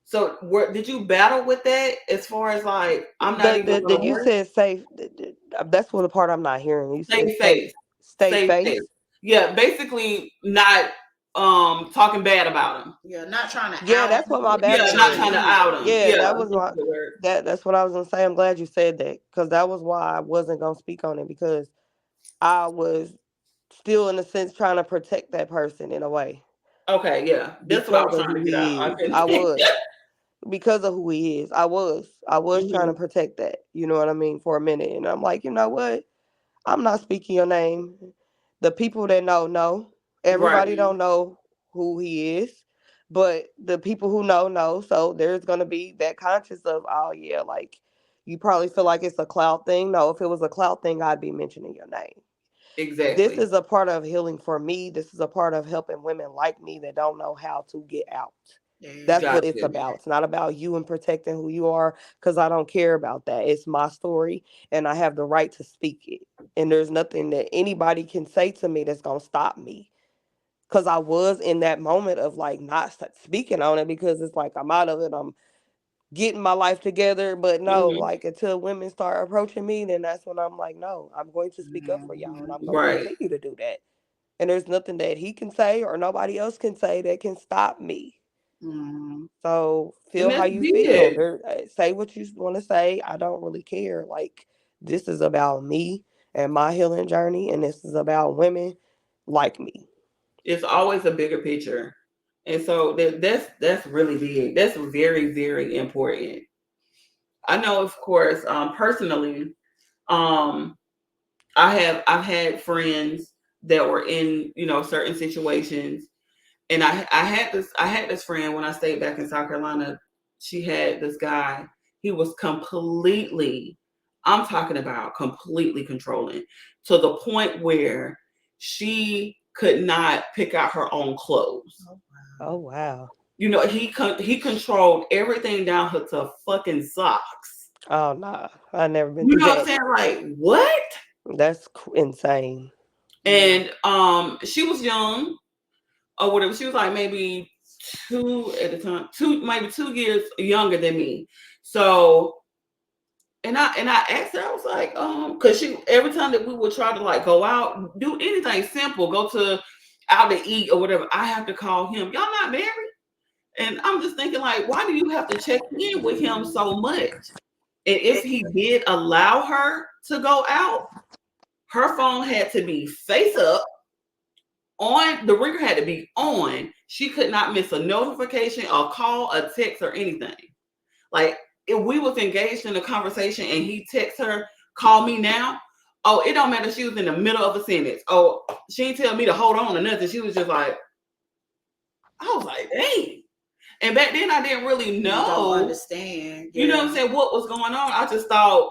B: So did you battle with that, as far as like, I'm not even
C: The
B: gonna
C: you
B: work?
C: said safe. That's what the part I'm not hearing. You said
B: Save face.
C: stay
B: Save face.
C: face.
B: Yeah, basically not talking bad about him.
A: Yeah. Not trying to
C: Yeah,
A: out
C: that's what my
A: him,
B: Yeah,
C: battle
B: not
C: is.
B: trying to
A: either.
B: out him.
C: Yeah,
B: Yeah,
C: that
B: I'm
C: was
B: looking
C: my
B: for the word.
C: that's what I was gonna say. I'm glad you said that because that was why I wasn't gonna speak on it because I was still in a sense trying to protect that person in a way
B: Okay, yeah. That's what I
C: because
B: was
C: of
B: trying
C: who
B: to get out.
C: he
B: I
C: is.
B: couldn't
C: I
B: think.
C: was because of who he is. I was trying to
B: Mhm.
C: protect that. You know what I mean for a minute, and I'm like, you know what? I'm not speaking your name. The people that know.
B: Right.
C: Everybody don't know who he is, but the people who know. So there's gonna be that conscious of, oh yeah, like you probably feel like it's a clout thing. No, if it was a clout thing, I'd be mentioning your name. This
B: Exactly.
C: is a part of healing for me. This is a part of helping women like me that don't know how to get out. That's what it's
B: Gotcha.
C: about. It's not about you and protecting who you are because I don't care about that. It's my story and I have the right to speak it. And there's nothing that anybody can say to me that's going to stop me. Because I was in that moment of like not speaking on it because it's like I'm out of it. I'm getting my life together. But no,
B: Hmm.
C: like until women start approaching me, then that's when I'm like, no, I'm going to speak up for y'all and I'm going to
B: Right.
C: continue to do that. And there's nothing that he can say or nobody else can say that can stop me.
A: Mm-hmm.
C: So
B: And
C: feel how
B: that's
C: you feel.
B: big.
C: Say what you want to say. I don't really care. Like, this is about me and my healing journey, and this is about women like me.
B: It's always a bigger picture. And so that's really big. That's very, very important. I know, of course, personally, um, I've had friends that were in, certain situations. And I had this friend when I stayed back in South Carolina. She had this guy. He was completely, I'm talking about completely controlling, to the point where she could not pick out her own clothes.
C: Oh wow.
B: He controlled everything down to fucking socks.
C: Oh nah. I never been
B: You
C: through
B: know what I'm
C: that.
B: saying? Like, what?
C: That's insane.
B: And she was young or whatever. She was like maybe two at the time, maybe 2 years younger than me. So and I asked her, I was like, because she every time that we would try to like go out, do anything simple, go to out to eat or whatever, I have to call him. Y'all not married? And I'm just thinking, like, why do you have to check in with him so much? And if he did allow her to go out, her phone had to be face up, on the ringer had to be on. She could not miss a notification, a call, a text, or anything. Like, if we was engaged in a conversation and he texts her, call me now. Oh, it don't matter. She was in the middle of a sentence. Oh, she didn't tell me to hold on or nothing. She was just like, I was like, dang. And back then I didn't really know.
A: Don't understand.
B: You know what I'm saying? What was going on? I just thought,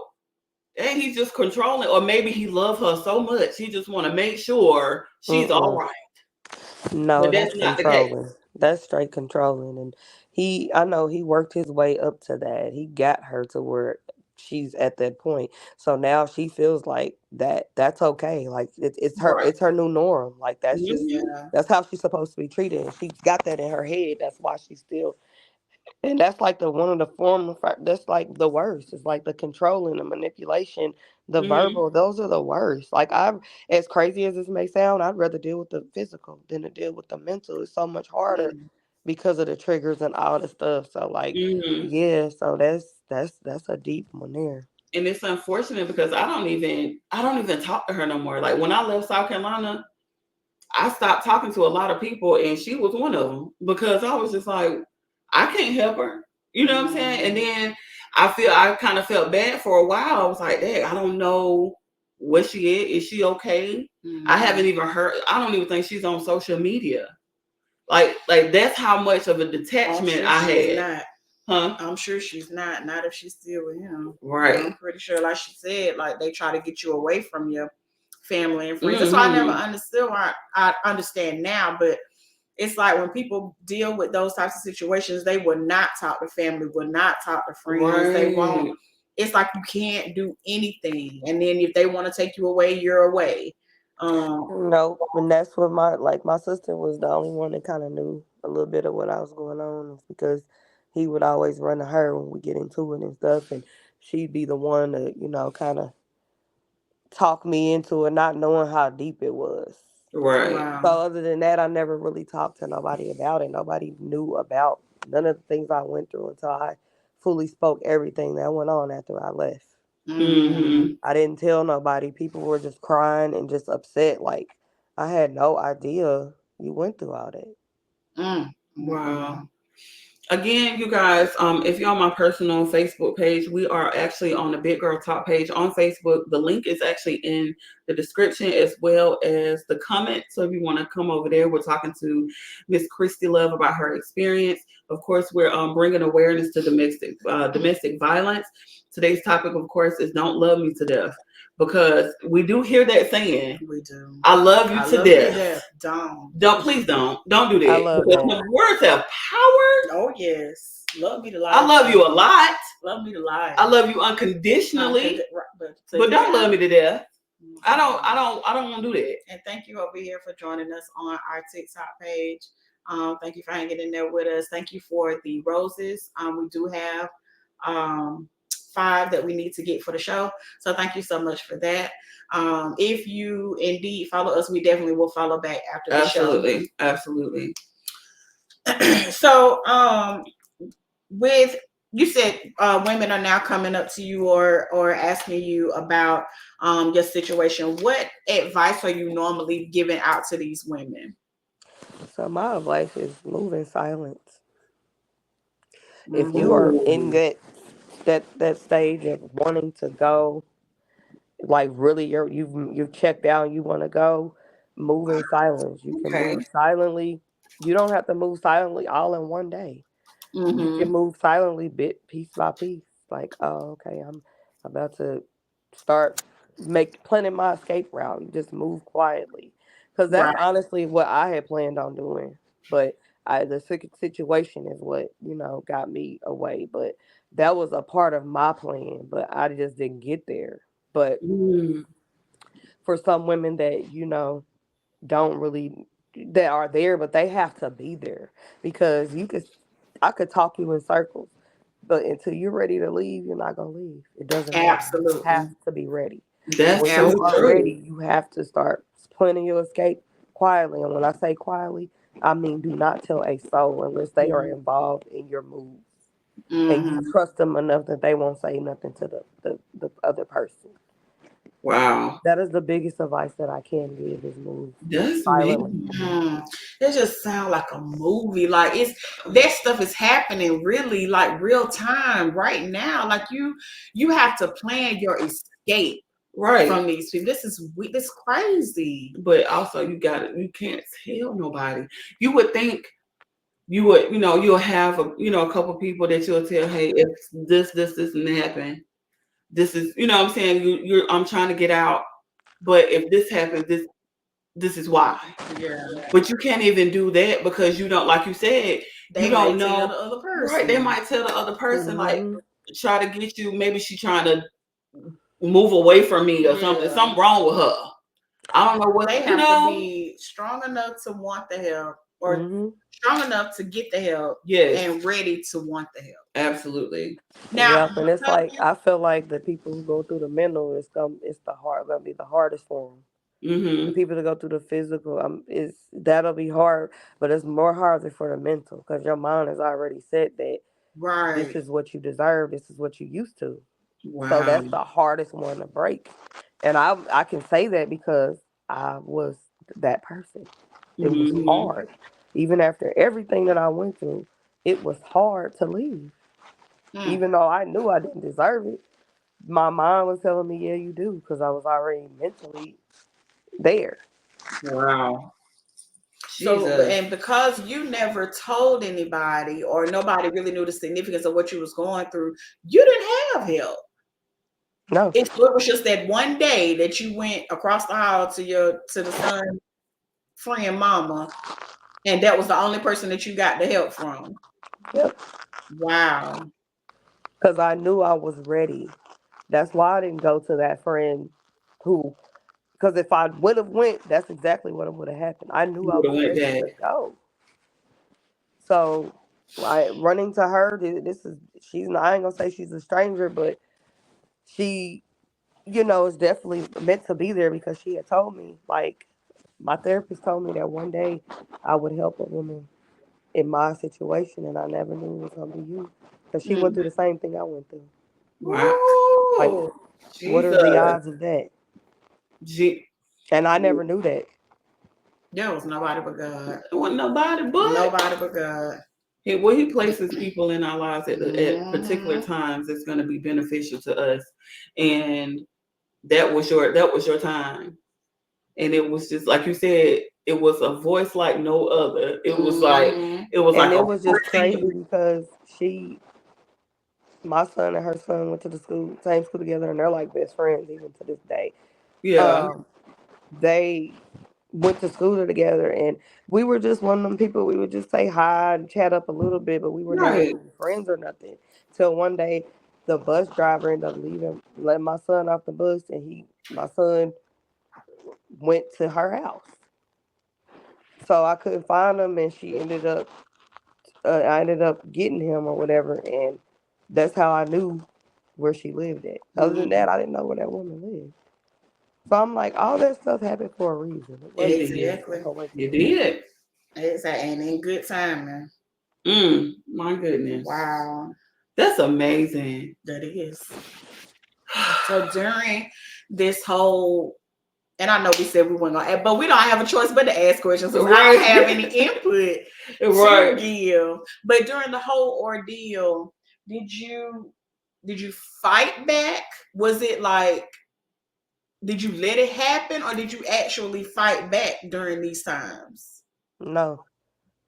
B: hey, he's just controlling, or maybe he loves her so much he just want to make sure she's all right.
C: No,
B: But
C: that's
B: that's not the case.
C: controlling. That's straight controlling. And I know he worked his way up to that. He got her to where she's at that point. So now she feels like that's okay. Like
B: Right.
C: it's her new norm. Like
B: Mhm.
C: that's how she's supposed to be treated. And she's got that in her head. That's why she's still, and that's like the one of the form of that's like the worst. It's like the controlling, the manipulation, the
B: Mhm.
C: verbal. Those are the worst. Like, as crazy as this may sound, I'd rather deal with the physical than to deal with the mental. It's so much harder
A: Mm.
C: because of the triggers and all the stuff. So like,
B: Mhm.
C: yeah. So that's a deep one there.
B: And it's unfortunate because I don't even talk to her no more. Like when I left South Carolina, I stopped talking to a lot of people, and she was one of them because I was just like, I can't help her. You know what I'm saying? And then I kind of felt bad for a while. I was like, dang, I don't know where she is. Is she okay? I haven't even heard. I don't even think she's on social media. Like that's how much of a detachment I had.
A: Not.
B: Huh?
A: I'm sure she's not. Not if she's still with him.
B: Right.
A: I'm pretty sure, like she said, like they try to get you away from your family and friends.
B: Mm-hmm.
A: That's why I never understood. I understand now, but it's like when people deal with those types of situations, they will not talk to family, will not talk to friends.
B: Right.
A: They won't. It's like you can't do anything, and then if they want to take you away, you're away.
C: Nope. And that's what my sister was the only one that kind of knew a little bit of what I was going on. It's because he would always run to her when we get into it and stuff, and she'd be the one to kind of talk me into it, not knowing how deep it was.
B: Right.
C: So
A: Wow.
C: other than that, I never really talked to nobody about it. Nobody knew about none of the things I went through until I fully spoke everything that went on after I left.
B: Mm-hmm.
C: I didn't tell nobody. People were just crying and just upset. Like, I had no idea you went through all that.
B: Wow. Again, you guys, if you're on my personal Facebook page, we are actually on the Big Girl Talk page on Facebook. The link is actually in the description as well as the comment. So if you want to come over there, we're talking to Miss Christie Love about her experience. Of course, we're bringing awareness to domestic violence. Today's topic, of course, is "Don't Love Me to Death," because we do hear that saying.
A: We do.
B: I love you to death. Please don't do
C: I
B: that,
C: love
B: because
C: that.
B: the words have power.
A: Oh yes, love me to life.
B: I love you a lot.
A: Love me to life.
B: I love you unconditionally, but don't love me to death. I don't want to do that.
A: And thank you over here for joining us on our TikTok page. Thank you for hanging in there with us. Thank you for the roses. We do have 5 that we need to get for the show. So thank you so much for that. If you indeed follow us, we definitely will follow back after the show.
B: Absolutely.
A: So, with you said women are now coming up to you or asking you about your situation. What advice are you normally giving out to these women?
C: So my advice is move in silence. If you
A: Mm-hmm.
C: are in
B: Ooh.
C: that stage of wanting to go, like really you've checked out, you want to go, move in silence. You can
B: Okay.
C: move silently. You don't have to move silently all in one day. You can
A: Mm-hmm.
C: move silently, bit piece by piece. Like, oh, okay, I'm about to start make planning my escape route. You just move quietly, because that's
A: Right.
C: honestly what I had planned on doing. But the situation is what got me away. But that was a part of my plan. But I just didn't get there. But
B: Mm.
C: for some women that don't really that are there, but they have to be there because I could talk you in circles, but until you're ready to leave, you're not gonna leave. It doesn't matter. You have
A: Absolutely.
C: to be ready. And
B: That's
C: when
B: so
C: you are
A: Absolutely.
B: true.
C: ready, you have to start planning your escape quietly. And when I say quietly, I mean do not tell a soul unless they are
A: Mm-hmm.
C: involved in your move. And you
A: Mm-hmm.
C: trust them enough that they won't say nothing to the other person.
B: Wow.
C: That is the biggest advice that I can give is move
B: That's
C: silently.
B: me.
A: Mm. It just sounds like a movie. Like it's that stuff is happening really like real time right now. Like you have to plan your escape
B: Right.
A: from these people. This is crazy.
B: But also you can't tell nobody. You would think you would, you'll have a couple people that you'll tell, hey, if this and happen, this is, what I'm saying, I'm trying to get out, but if this happens, this is why.
A: Yeah.
B: But you can't even do that because you don't, like you said, you
A: They may
B: don't
A: tell
B: know.
A: the other
B: Right? They
A: person.
B: might tell the other person like
C: Hmm.
B: try to get you. Maybe she trying to move away from me or something.
A: Yeah.
B: Something wrong with her. I don't know what
A: They have to be strong enough to want the help or
C: Hmm.
A: strong enough to get the help
B: Yes,
A: and ready to want the help.
B: absolutely.
A: Now,
C: Yep, and it's like
A: because
C: I feel like the people who go through the mental, gonna be the hardest for them. The
B: Mm-hmm.
C: people that go through the physical, is that'll be hard, but it's more harder for the mental because your mind has already said that this
A: right.
C: is what you deserve, this is what you used to. So
B: Wow.
C: that's the hardest one to break, and I can say that because I was that person. It was
B: Mm-hmm.
C: hard, even after everything that I went through. It was hard to leave,
A: Mm,
C: even though I knew I didn't deserve it. My mind was telling me, yeah, you do, because I was already mentally there.
B: Wow.
A: so,
B: Jesus.
A: and because you never told anybody or nobody really knew the significance of what you was going through, you didn't have help.
C: No,
A: It was just that one day that you went across the hall to the son friend mama, and that was the only person that you got the help from.
C: yep,
A: Wow.
C: because I knew I was ready. That's why I didn't go to that friend who, because if I would have went, that's exactly what would have happened. I knew
B: You
C: I
B: would have
C: was
B: went
C: ready
B: back.
C: to go. So, running to her, she's not, I ain't gonna say she's a stranger, but she, is definitely meant to be there because she had told me, like, my therapist told me that one day I would help a woman in my situation, and I never knew it was gonna be you because she went
A: Mm.
C: through the same thing I went through.
B: Wow.
C: Like,
A: Ooh,
C: what are the
B: Jesus.
C: odds of that?
B: Je-
C: And I never knew that.
A: there was nobody but God.
B: There wasn't nobody but
A: Nobody but God.
B: he places people in our lives at particular
A: Hmm.
B: times that's going to be beneficial to us, and that was your time, and it was just like you said, it was a voice like no other. It was like
A: Hmm.
C: And
B: a
C: it was just crazy
B: friend.
C: because my son and her son went to the same school together, and they're like best friends even to this day.
B: Yeah,
C: Um, they went to school together, and we were just one of them people. We would just say hi and chat up a little bit, but we were never
B: right.
C: really friends or nothing. Till one day, the bus driver ended up letting my son off the bus, and my son went to her house. So I couldn't find him, and I ended up getting him or whatever, and that's how I knew where she lived at. Other than
A: Hmm.
C: that, I didn't know where that woman lived. So I'm like, all that stuff happened for a reason. It
B: It
C: wasn't just
B: did.
A: Exactly.
B: It
C: coincidence.
B: did.
A: Exactly. And in good timing.
B: My goodness.
A: Wow.
B: That's amazing.
A: That is. So during this whole, and I know we said we weren't gonna, but we don't have a choice but to ask questions because I don't have any input to give. But during the whole ordeal, did you fight back? Was it like, did you let it happen, or did you actually fight back during these times?
C: No,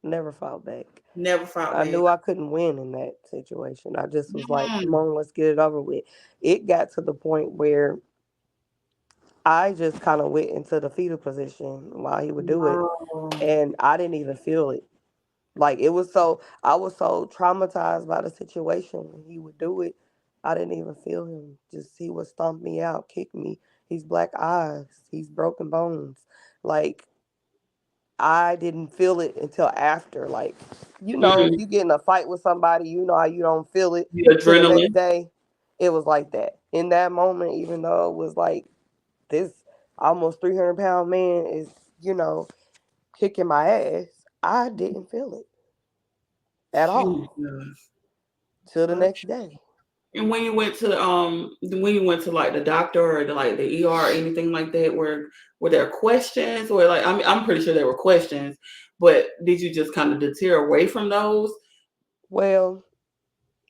C: never fought back.
A: Never fought
C: I
A: back.
C: knew I couldn't win in that situation. I just was like, come
A: Mm.
C: on, let's get it over with. It got to the point where I just kind of went into the fetal position while he would do it,
A: No.
C: and I didn't even feel it. Like it was so, I was so traumatized by the situation when he would do it. I didn't even feel him. Just he would stomp me out, kick me. He's black eyes. He's broken bones. Like I didn't feel it until after. Like, if
B: Mm.
C: you get in a fight with somebody, you know how you don't feel it
B: The
C: till the next
B: adrenaline.
C: day. It was like that. In that moment, even though it was like this almost 300-pound man is, kicking my ass, I didn't feel it at all
B: Jesus.
C: till the
A: Okay.
C: next day.
B: And when you went to like the doctor or like the ER or anything like that, were there questions or like I mean I'm pretty sure there were questions, but did you just kind of deter away from those?
C: Well,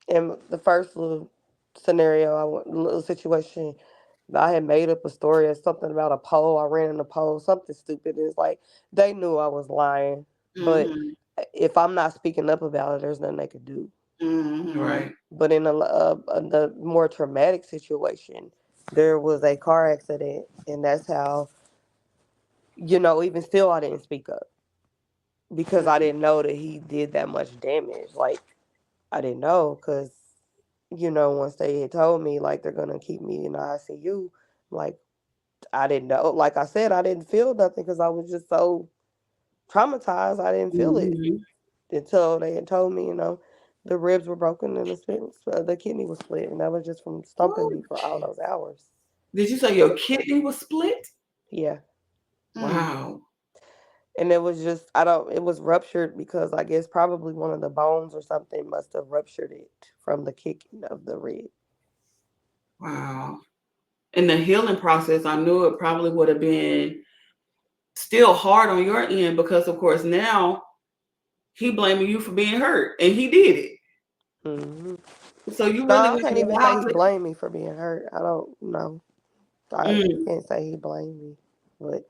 C: in the first little scenario, little situation, I had made up a story or something about a pole. I ran in a pole, something stupid. It's like they knew I was lying, but
A: Mm-hmm.
C: if I'm not speaking up about it, there's nothing they could do.
A: Mm-hmm.
B: Right.
C: But in the more traumatic situation, there was a car accident, and that's how even still I didn't speak up because I didn't know that he did that much damage. Like I didn't know because once they had told me like they're gonna keep me in the ICU, like I didn't know. Like I said, I didn't feel nothing because I was just so traumatized. I didn't feel it
B: Mm-hmm.
C: until they had told me, the ribs were broken and the kidney was split, and that was just from stumping me for all
A: Okay.
C: those hours.
B: Did you say your kidney was split?
C: Yeah,
A: Mm.
B: Wow.
C: and it was just I don't. It was ruptured because I guess probably one of the bones or something must have ruptured it from the kicking of the rib.
B: Wow. And the healing process, I knew it probably would have been still hard on your end because of course now he blaming you for being hurt and he did it.
C: Hmm.
B: So you
C: No,
B: really
C: I
B: got
C: can't
B: to
C: even say
B: allow
C: he blamed me for being hurt. I don't know. I
B: it.
C: can't say he blamed me, but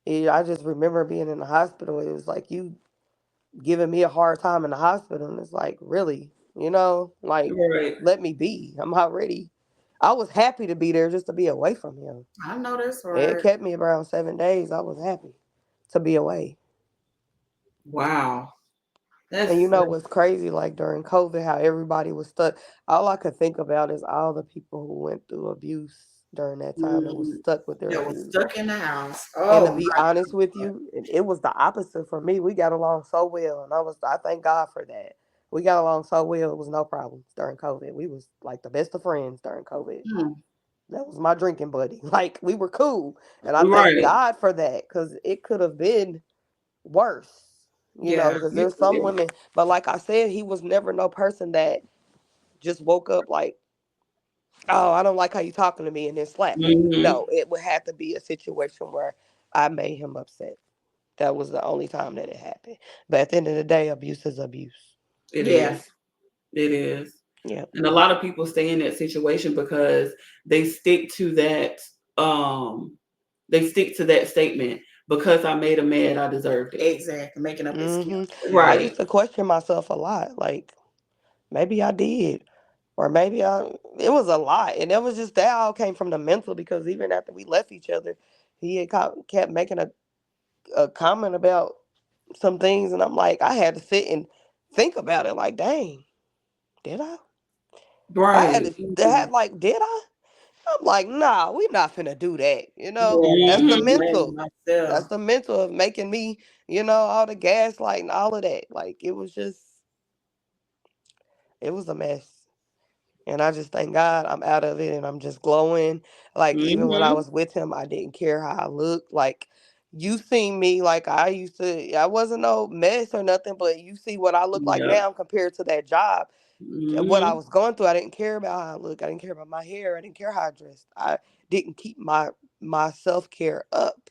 C: I just remember being in the hospital. It was like you giving me a hard time in the hospital, and it's like really, like
B: Right.
C: let me be. I'm not ready. I was happy to be there just to be away from him.
A: I know that's
C: It
A: right.
C: kept me around 7 days. I was happy to be away.
B: Wow.
C: And
B: That's
C: what's crazy? Like during COVID, how everybody was stuck. All I could think about is all the people who went through abuse during that time and was
A: Mm.
C: stuck with their
A: That was
C: abuse.
A: stuck in the house.
C: And to
A: Oh
C: be
A: my
C: honest with
A: God.
C: you, it was the opposite for me. We got along so well, and I thank God for that. We got along so well. It was no problems during COVID. We was like the best of friends during COVID.
A: Mm.
C: That was my drinking buddy. Like we were cool, and I thank
B: right.
C: God for that because it could have been worse.
A: Yeah.
C: Because
B: You
C: there's some women, but like I said, he was never no person that just woke up like, oh, I don't like how you talking to me, and then slap me.
B: hmm
C: No, it would have to be a situation where I made him upset. That was the only time that it happened. But at the end of the day, abuse is abuse.
B: It
A: Yeah.
B: is. It is.
C: Yeah.
B: And a lot of people stay in that situation because they stick to that statement because I made a mad, I deserved it.
A: Exactly. Making up
C: Hmm.
A: excuses for
C: I
B: Right.
C: used to question myself a lot. Like maybe I did, or maybe I. It was a lot, and it was just that all came from the mental. Because even after we left each other, he had kept making a comment about some things, and I'm like, I had to sit and think about it. Like, dang, did I? I had
B: Right.
C: to have like, did I? I'm like, nah, we not finna do that.
A: Yeah,
C: That's
A: not
C: the
A: me
B: hmm
A: blaming
C: mental.
A: myself.
C: That's the mental of making me, all the gaslight and all of that. Like it was just, it was a mess. And I just thank God I'm out of it and I'm just glowing. Like even when I
B: hmm
C: was with him, I didn't care how I looked. Like You seen me like I used to. I wasn't no mess or nothing, but you see what I look like
B: Yep.
C: now compared to that job. What I
B: Mm-hmm.
C: was going through, I didn't care about how I look. I didn't care about my hair. I didn't care how I dressed. I didn't keep my self care up.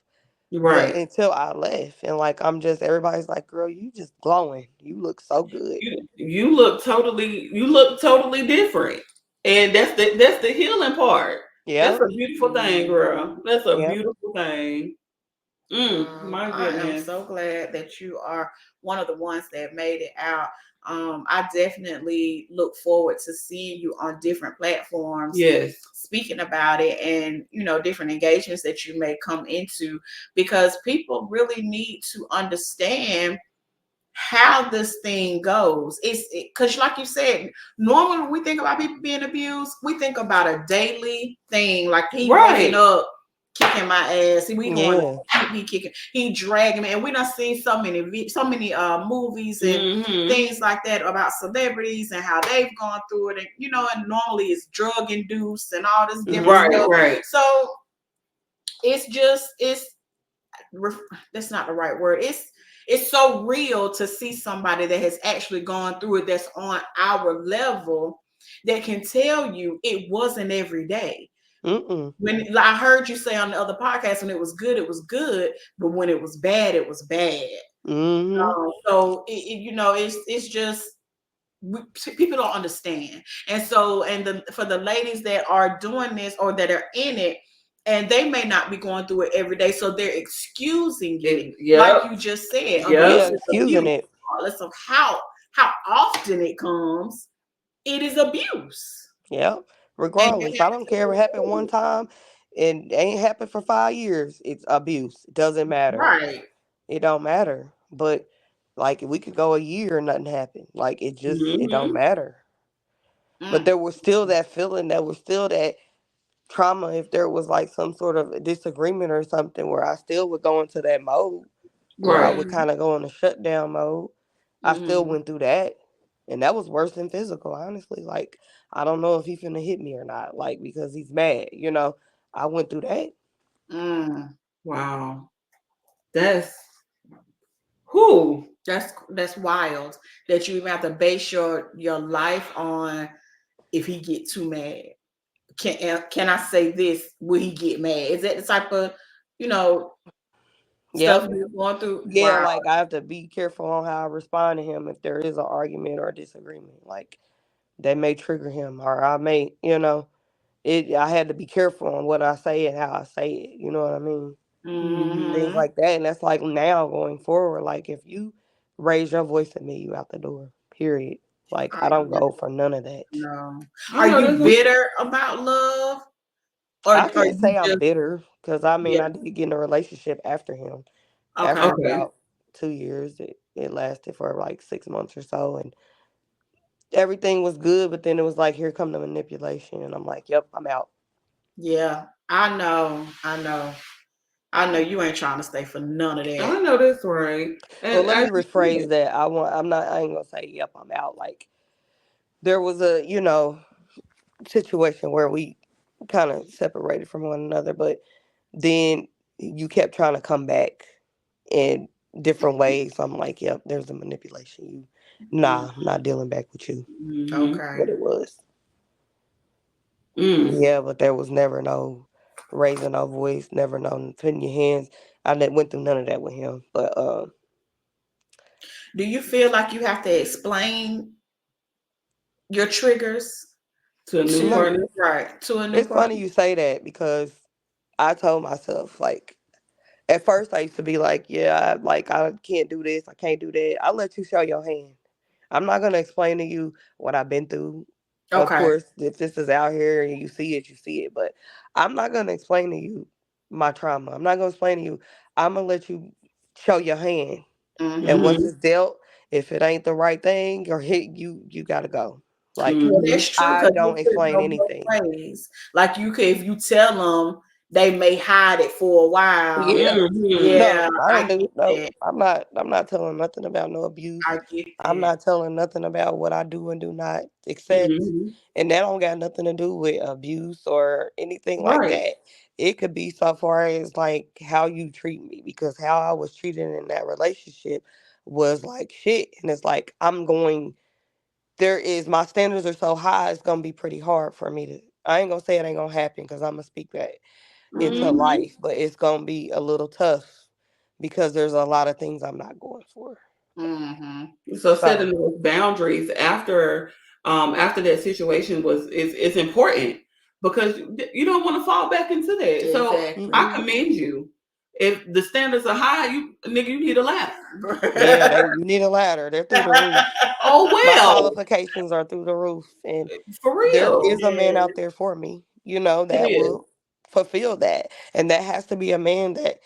C: But
B: Right.
C: until I left, and like I'm just everybody's like, girl, you just glowing. You look so good.
B: You look totally different. And that's the healing part. That's
C: Yep.
B: a beautiful thing, girl. That's a
C: Yep.
B: beautiful thing. My
A: I am
B: goodness.
A: so glad that you are one of the ones that made it out. I definitely look forward to seeing you on different platforms
B: Yes.
A: speaking about it, and different engagements that you may come into, because people really need to understand how this thing goes. It's because, like you said, normally when we think about people being abused, we think about a daily thing. Like, he waking
B: Right.
A: up, kicking my ass. We going
C: Yeah.
A: to he kicking, he dragging me, and we done seen so many movies and
B: Mm-hmm.
A: things like that about celebrities and how they've gone through it, and and normally it's drug induced and all this different
B: Right,
C: Mm-hmm.
A: stuff.
B: right.
A: So it's that's not the right word. It's so real to see somebody that has actually gone through it, that's on our level, that can tell you it wasn't every day.
C: Mm-mm.
A: When I heard you say on the other podcast, when it was good, but when it was bad, it was bad.
C: Mm-hmm.
A: So it's just people don't understand. And so, for the ladies that are doing this or that are in it, and they may not be going through it every day, so they're excusing it, like
B: Yep.
A: you just said.
B: Yep.
A: Abuse
C: Yeah,
A: is
C: excusing
A: abuse,
C: it.
A: regardless of how often it comes. It is abuse.
C: Yep.
A: And
C: Regardless, I don't care if it happened one time and ain't happened for 5 years. It's abuse. It doesn't matter.
A: right.
C: It don't matter. But like we could go a year and nothing happened. Like it don't
B: Mm-hmm.
C: matter. But
A: Mm,
C: there was still that feeling, there was still that trauma if there was like some sort of disagreement or something where I still would go into that mode where I
B: Right.
C: would
A: mm,
C: kind of go in a shutdown mode. I still
A: mm,
C: went through that. And that was worse than physical, honestly. Like, I don't know if he finna hit me or not, like, because he's mad, I went through that.
A: mm.
B: Wow. That's who.
A: That's wild that you even have to base your life on if he get too mad. Can I say this? Will he get mad? Is that the type of you know
C: Yep.
A: stuff you're going through?
C: Yeah,
A: Wow.
C: like, I have to be careful on how I respond to him if there is an argument or a disagreement. Like, that may trigger him, or I may, I had to be careful on what I say and how I say it. You know what I mean?
B: Mm-hmm.
C: Things
A: Mm-hmm.
C: like that. And that's like now going forward. Like if you raise your voice at me, you out the door. Period. Like
A: Are
C: I don't
A: you
C: go for none of that.
A: no?
B: I
A: Are
B: know
A: you
B: this one.
A: bitter about love, or
C: I
A: are
C: can't
A: you
C: say I'm
A: just
C: bitter because I mean
A: yeah?
C: I did get in a relationship after him. After
A: Okay.
B: Okay.
C: about 2 years, it lasted for like 6 months or so, and everything was good. But then it was like, here come the manipulation, and I'm like, yep, I'm out.
A: Yeah. I know. I know. I know you ain't trying to stay for none of that.
B: I know this right.
C: Well,
B: And
C: let me
B: as you
C: rephrase
B: said,
C: that. I ain't gonna say yep, I'm out. Like there was a situation where we kind of separated from one another, but then you kept trying to come back in different ways. So I'm like, yep, there's a manipulation.
A: Mm,
C: I'm not dealing back with you.
B: mm-hmm.
A: okay.
C: What it was.
B: Mm.
C: Yeah, but there was never no raising no voice, never no putting your hands. Went through none of that with him. But
A: Do you feel like you have to explain your triggers
B: To a new
A: to
C: no.
B: partner.
A: right to a new
C: It's funny
A: partner?
C: you say that because I told myself like at first, I used to be like, yeah, I can't do this, I can't do that. I'll let you show your hand. I'm not gonna explain to you what I've been through. Of
A: Okay.
C: course, if this is out here and you see it, you see it. But I'm not gonna explain to you my trauma. I'm not gonna explain to you. I'm gonna let you show your hand. And
A: Mm-hmm.
C: once
B: Mm-hmm.
C: it's dealt, if it ain't the right thing or hit you, you gotta go. Like
A: Well,
B: Mm-hmm.
A: that's true,
C: I
A: because you
C: don't
A: could
C: explain
A: go
C: anything.
A: both ways. Like, you could, if you tell them, they may hide it for a while.
C: Yeah.
B: Mm-hmm.
A: Yeah,
C: No, I
A: I
C: don't do
A: get
C: no.
A: that.
C: I'm not telling nothing about no abuse.
A: I get
C: I'm
A: that.
C: not telling nothing about what I do and do not accept.
B: Mm-hmm.
C: And that don't got nothing to do with abuse or anything like
B: Right.
C: that. It could be so far as like how you treat me, because how I was treated in that relationship was like shit. And it's like my standards are so high, it's gonna be pretty hard for me to. I ain't gonna say it ain't gonna happen, because I'm gonna speak that into
B: Mm-hmm.
C: life, but it's gonna be a little tough because there's a lot of things I'm not going for.
A: Mm-hmm.
B: So
C: So
B: setting those boundaries after that situation is important, because you don't want to fall back into that. So I
A: Exactly.
C: hmm
B: commend you. If the standards are high, you need a ladder.
C: yeah, you need a ladder. They're through the roof.
B: Oh
C: My
B: well,
C: qualifications are through the roof, and
B: for
C: there
B: real.
C: is a man
A: Yes.
C: out there for me,
B: It
C: that
B: is.
C: will fulfill that, and that has to be a man that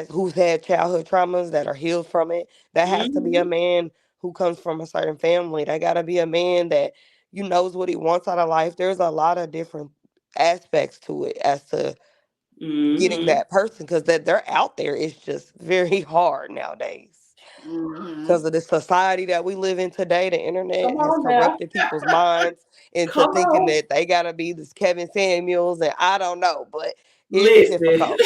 C: who's had childhood traumas that are healed from it. That has to be a
B: Mm-hmm.
C: man who comes from a certain family. That got to be a man that knows what he wants out of life. There's a lot of different aspects to it as to getting
B: Mm-hmm.
C: that person, because that they're out there. It's just very hard nowadays
A: Mm-hmm.
C: because of the society that we live in today. The
B: Come
C: internet has
B: on now.
C: corrupted people's minds into
B: Come
C: thinking
B: on.
C: that they got to be this Kevin Samuels, and I don't know, but it's
B: Listen.
C: difficult.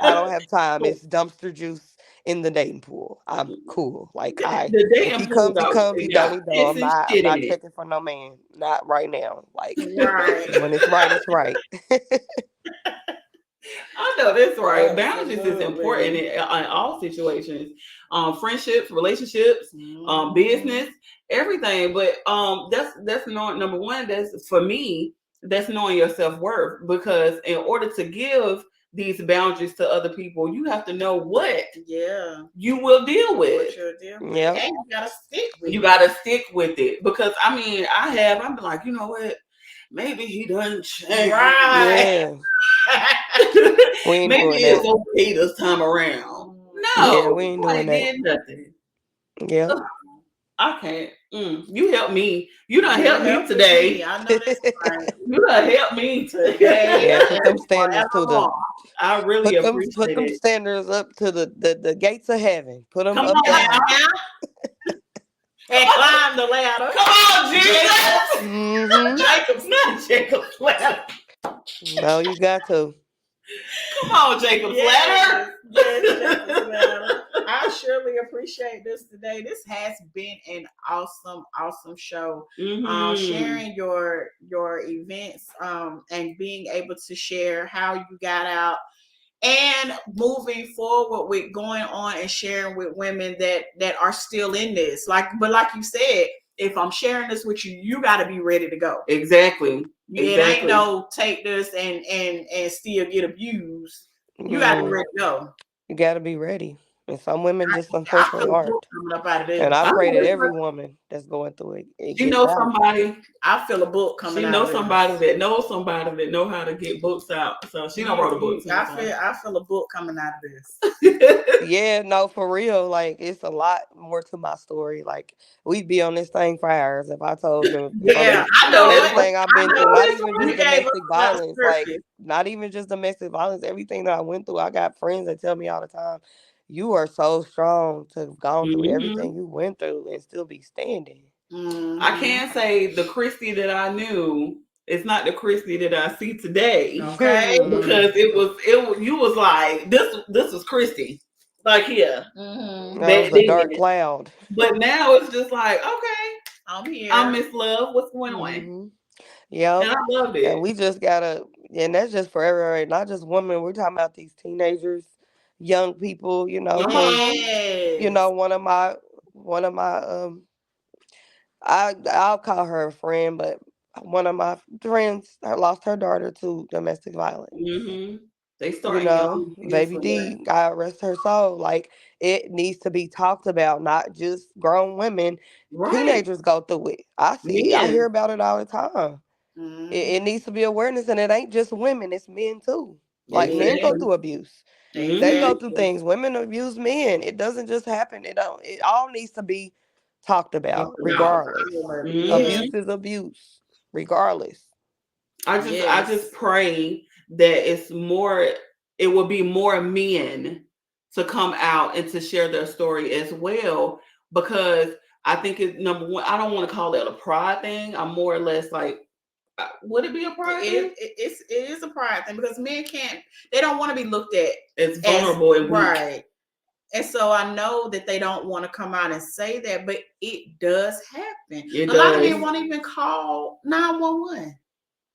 C: I don't have time. It's dumpster juice in the dating pool. I'm cool. Like,
B: The
C: if
B: dating
C: he
B: pool
C: comes, he
B: got,
C: comes. He don't,
B: got
C: he don't.
B: piss and
C: I'm
B: shit in
C: not
B: it.
C: checking for no man. Not right now. Like,
A: Right.
C: when it's right, it's right.
B: I know that's right. Boundaries is important
A: Absolutely.
B: in all situations, friendships, relationships,
A: Mm-hmm.
B: business, everything. But that's knowing, number one. That's for me. That's knowing your self worth, because in order to give these boundaries to other people, you have to know what
A: Yeah.
B: you will deal
A: What
B: with.
A: you'll deal with.
C: Yep.
A: And you gotta stick with
B: You
A: it.
B: got to stick with it, because I mean, I'm like, you know what? Maybe he done changed.
A: Right.
C: Yeah. We ain't
B: Maybe
C: doing
B: it's
C: that.
B: okay this time around.
C: Yeah,
B: No,
A: Mhm.
C: we ain't
B: you
C: doing
B: ain't
C: that.
B: did nothing.
C: Yep.
B: Ugh, I can't. You help me. You done
A: You
B: helped me
A: helping me.
B: today.
A: I know that's right.
B: You done helped me
A: Today
C: Yeah. Put them
A: and
C: standards to the.
A: forevermore.
B: I really
C: Put
B: appreciate
C: them
B: it.
C: standards up to the gates of heaven. Put them
B: Come
C: up
B: on
A: Come
C: there.
A: on
B: now.
A: now. And climb the ladder.
B: Come on, Jesus.
C: Mm-hmm.
B: Jacob's not Jacob's ladder.
C: No, you got to.
B: Come on, Jacob's ladder.
A: Yes, yes, Jacob's ladder. I surely appreciate this today. This has been an awesome, awesome show.
B: Mm-hmm.
A: Sharing your events, and being able to share how you got out, and moving forward with going on and sharing with women that are still in this. Like you said, if I'm sharing this with you, you got to be ready to go.
B: Exactly.
A: It ain't
B: Exactly.
A: no take this and still get abused. You got to be
C: Mm-mm.
A: ready to go.
C: You got to be ready. And some women just
A: I
C: unfortunately
A: feel a book
C: aren't.
A: coming up out of
C: And
A: this.
C: I
B: I
C: pray that
B: know
C: every
B: that's
C: woman that's going through it, it
B: She
C: gets
B: knows
C: out.
B: somebody.
A: I feel a book coming
B: She
A: out of
B: knows somebody
A: this.
B: that knows somebody that know how to get books out. So she don't wrote a book too. So.
A: I feel a book coming out of this.
C: Yeah, no, for real. Like, it's a lot more to my story. Like, we'd be on this thing for hours if I told you from
A: Yeah, I know it.
C: everything I've
A: I
C: been through.
A: know
C: Not
A: it.
C: even
A: You
C: just
A: gave us
C: domestic
A: enough
C: violence. Like,
A: scripture.
C: not even just domestic violence. Everything that I went through. I got friends that tell me all the time, "You are so strong to have gone through
B: Hmm.
C: everything you went through and still be standing."
B: I
A: Mm-hmm.
B: can say the Christie that I knew is not the Christie that I see today,
A: Okay.
B: because you was like this was Christie, like here
A: Mm-hmm.
C: That
B: back
C: was a dark
B: then,
C: cloud.
B: but now it's just like, okay,
A: I'm
B: I'm
A: here.
B: Miss Love, what's going on?
C: hmm Yep.
B: And I loved
C: And
B: it.
C: we just gotta, and that's just for everybody, not just women. We're talking about these teenagers, young people,
B: Come
C: because
B: on.
A: Yes.
C: one of my I'll call her a friend, but one of my friends lost her daughter to domestic violence.
B: Hmm. They starting young to get
C: Baby
B: some way.
C: D, God rest her soul. Like, it needs to be talked about, not just grown women.
B: Right.
C: Teenagers go through it. I hear
B: Men.
C: about it all the time. It
A: Mm-hmm.
C: needs to be awareness, and it ain't just women, it's men too. Like, men go
B: Exactly.
C: through abuse. They
B: Hmm.
C: go through
A: Exactly.
C: things. Women abuse men. It doesn't just happen. It all needs to be talked
B: Talk
C: about,
B: about.
C: regardless.
A: All of it.
B: Hmm.
A: Yes.
C: Abuse is abuse, regardless.
B: I just
A: Yes.
B: pray that it will be more men to come out and to share their story as well, because I think it's number one. I don't want to call it a pride thing. I'm more or less like, would it be a pride thing?
A: It is a pride thing, because men they don't want to be looked at
B: as vulnerable and weak.
A: Right. And so I know that they don't want to come out and say that, but it does happen. A lot of men won't even call 911.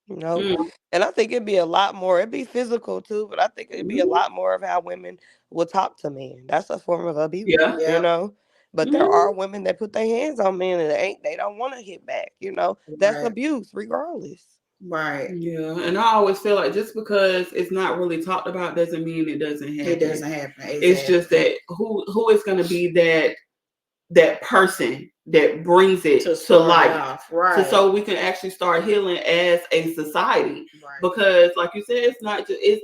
C: No. And I think it'd be a lot more. It'd be physical too, but I think it'd be a lot more of how women will talk to men. That's a form of abuse, you know. But there are women that put their hands on men and they don't want to hit back, you know. That's abuse regardless.
A: Right.
B: Yeah. And I always feel like just because it's not really talked about doesn't mean it doesn't happen.
A: It doesn't happen. Exactly.
B: It's just that who is going to be that person that brings it to light,
A: right?
B: So we can actually start healing as a society. Right. Because, like you said, it's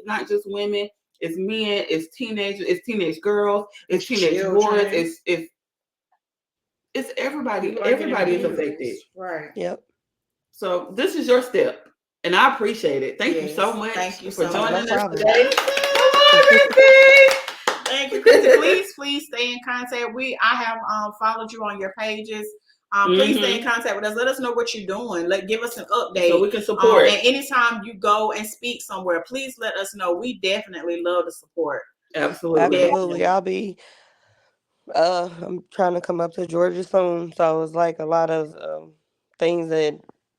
B: not just women. It's men. It's teenagers. It's teenage girls. It's teenage boys. It's everybody. Everybody is affected.
A: Right.
C: Yep.
B: So this is your step, and I appreciate it. Thank you so much.
A: Thank you
B: for
A: so
B: joining
A: much
B: us today.
A: Thank you, Christie. Please stay in contact. I have followed you on your pages. Please stay in contact with us. Let us know what you're doing. Give us an update
B: so we can support.
A: And anytime you go and speak somewhere, please let us know. We definitely love the support.
B: Absolutely.
C: I'll be. I'm trying to come up to Georgia soon, so it's like a lot of things that.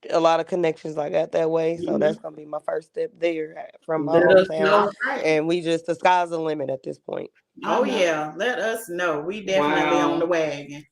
C: A lot of connections I got that way, so that's gonna be my first step there from my hometown. And the sky's the limit at this point.
A: Oh yeah, let us know. We definitely on the wagon.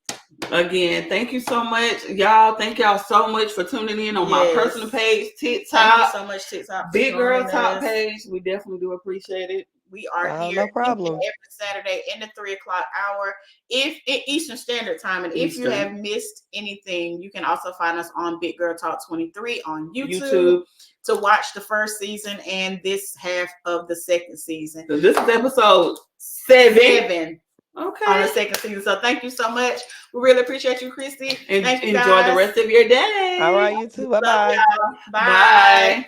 B: Again, thank you so much, y'all. Thank y'all so much for tuning in on my personal page, TikTok.
A: Thank you so much, TikTok.
B: Big Girl Talk page. We definitely do appreciate it.
A: We are here
C: no problem.
A: every Saturday in the 3 o'clock hour, if Eastern Standard Time. And if you have missed anything, you can also find us on Big Girl Talk 23 on YouTube to watch the first season and this half of the second season.
B: So this is episode 7.
A: Okay. On the second season. So thank you so much. We really appreciate you, Christie.
B: And
A: thank you,
B: enjoy
A: guys.
B: the rest of your day.
C: All right, you too. Bye-bye.
A: Bye.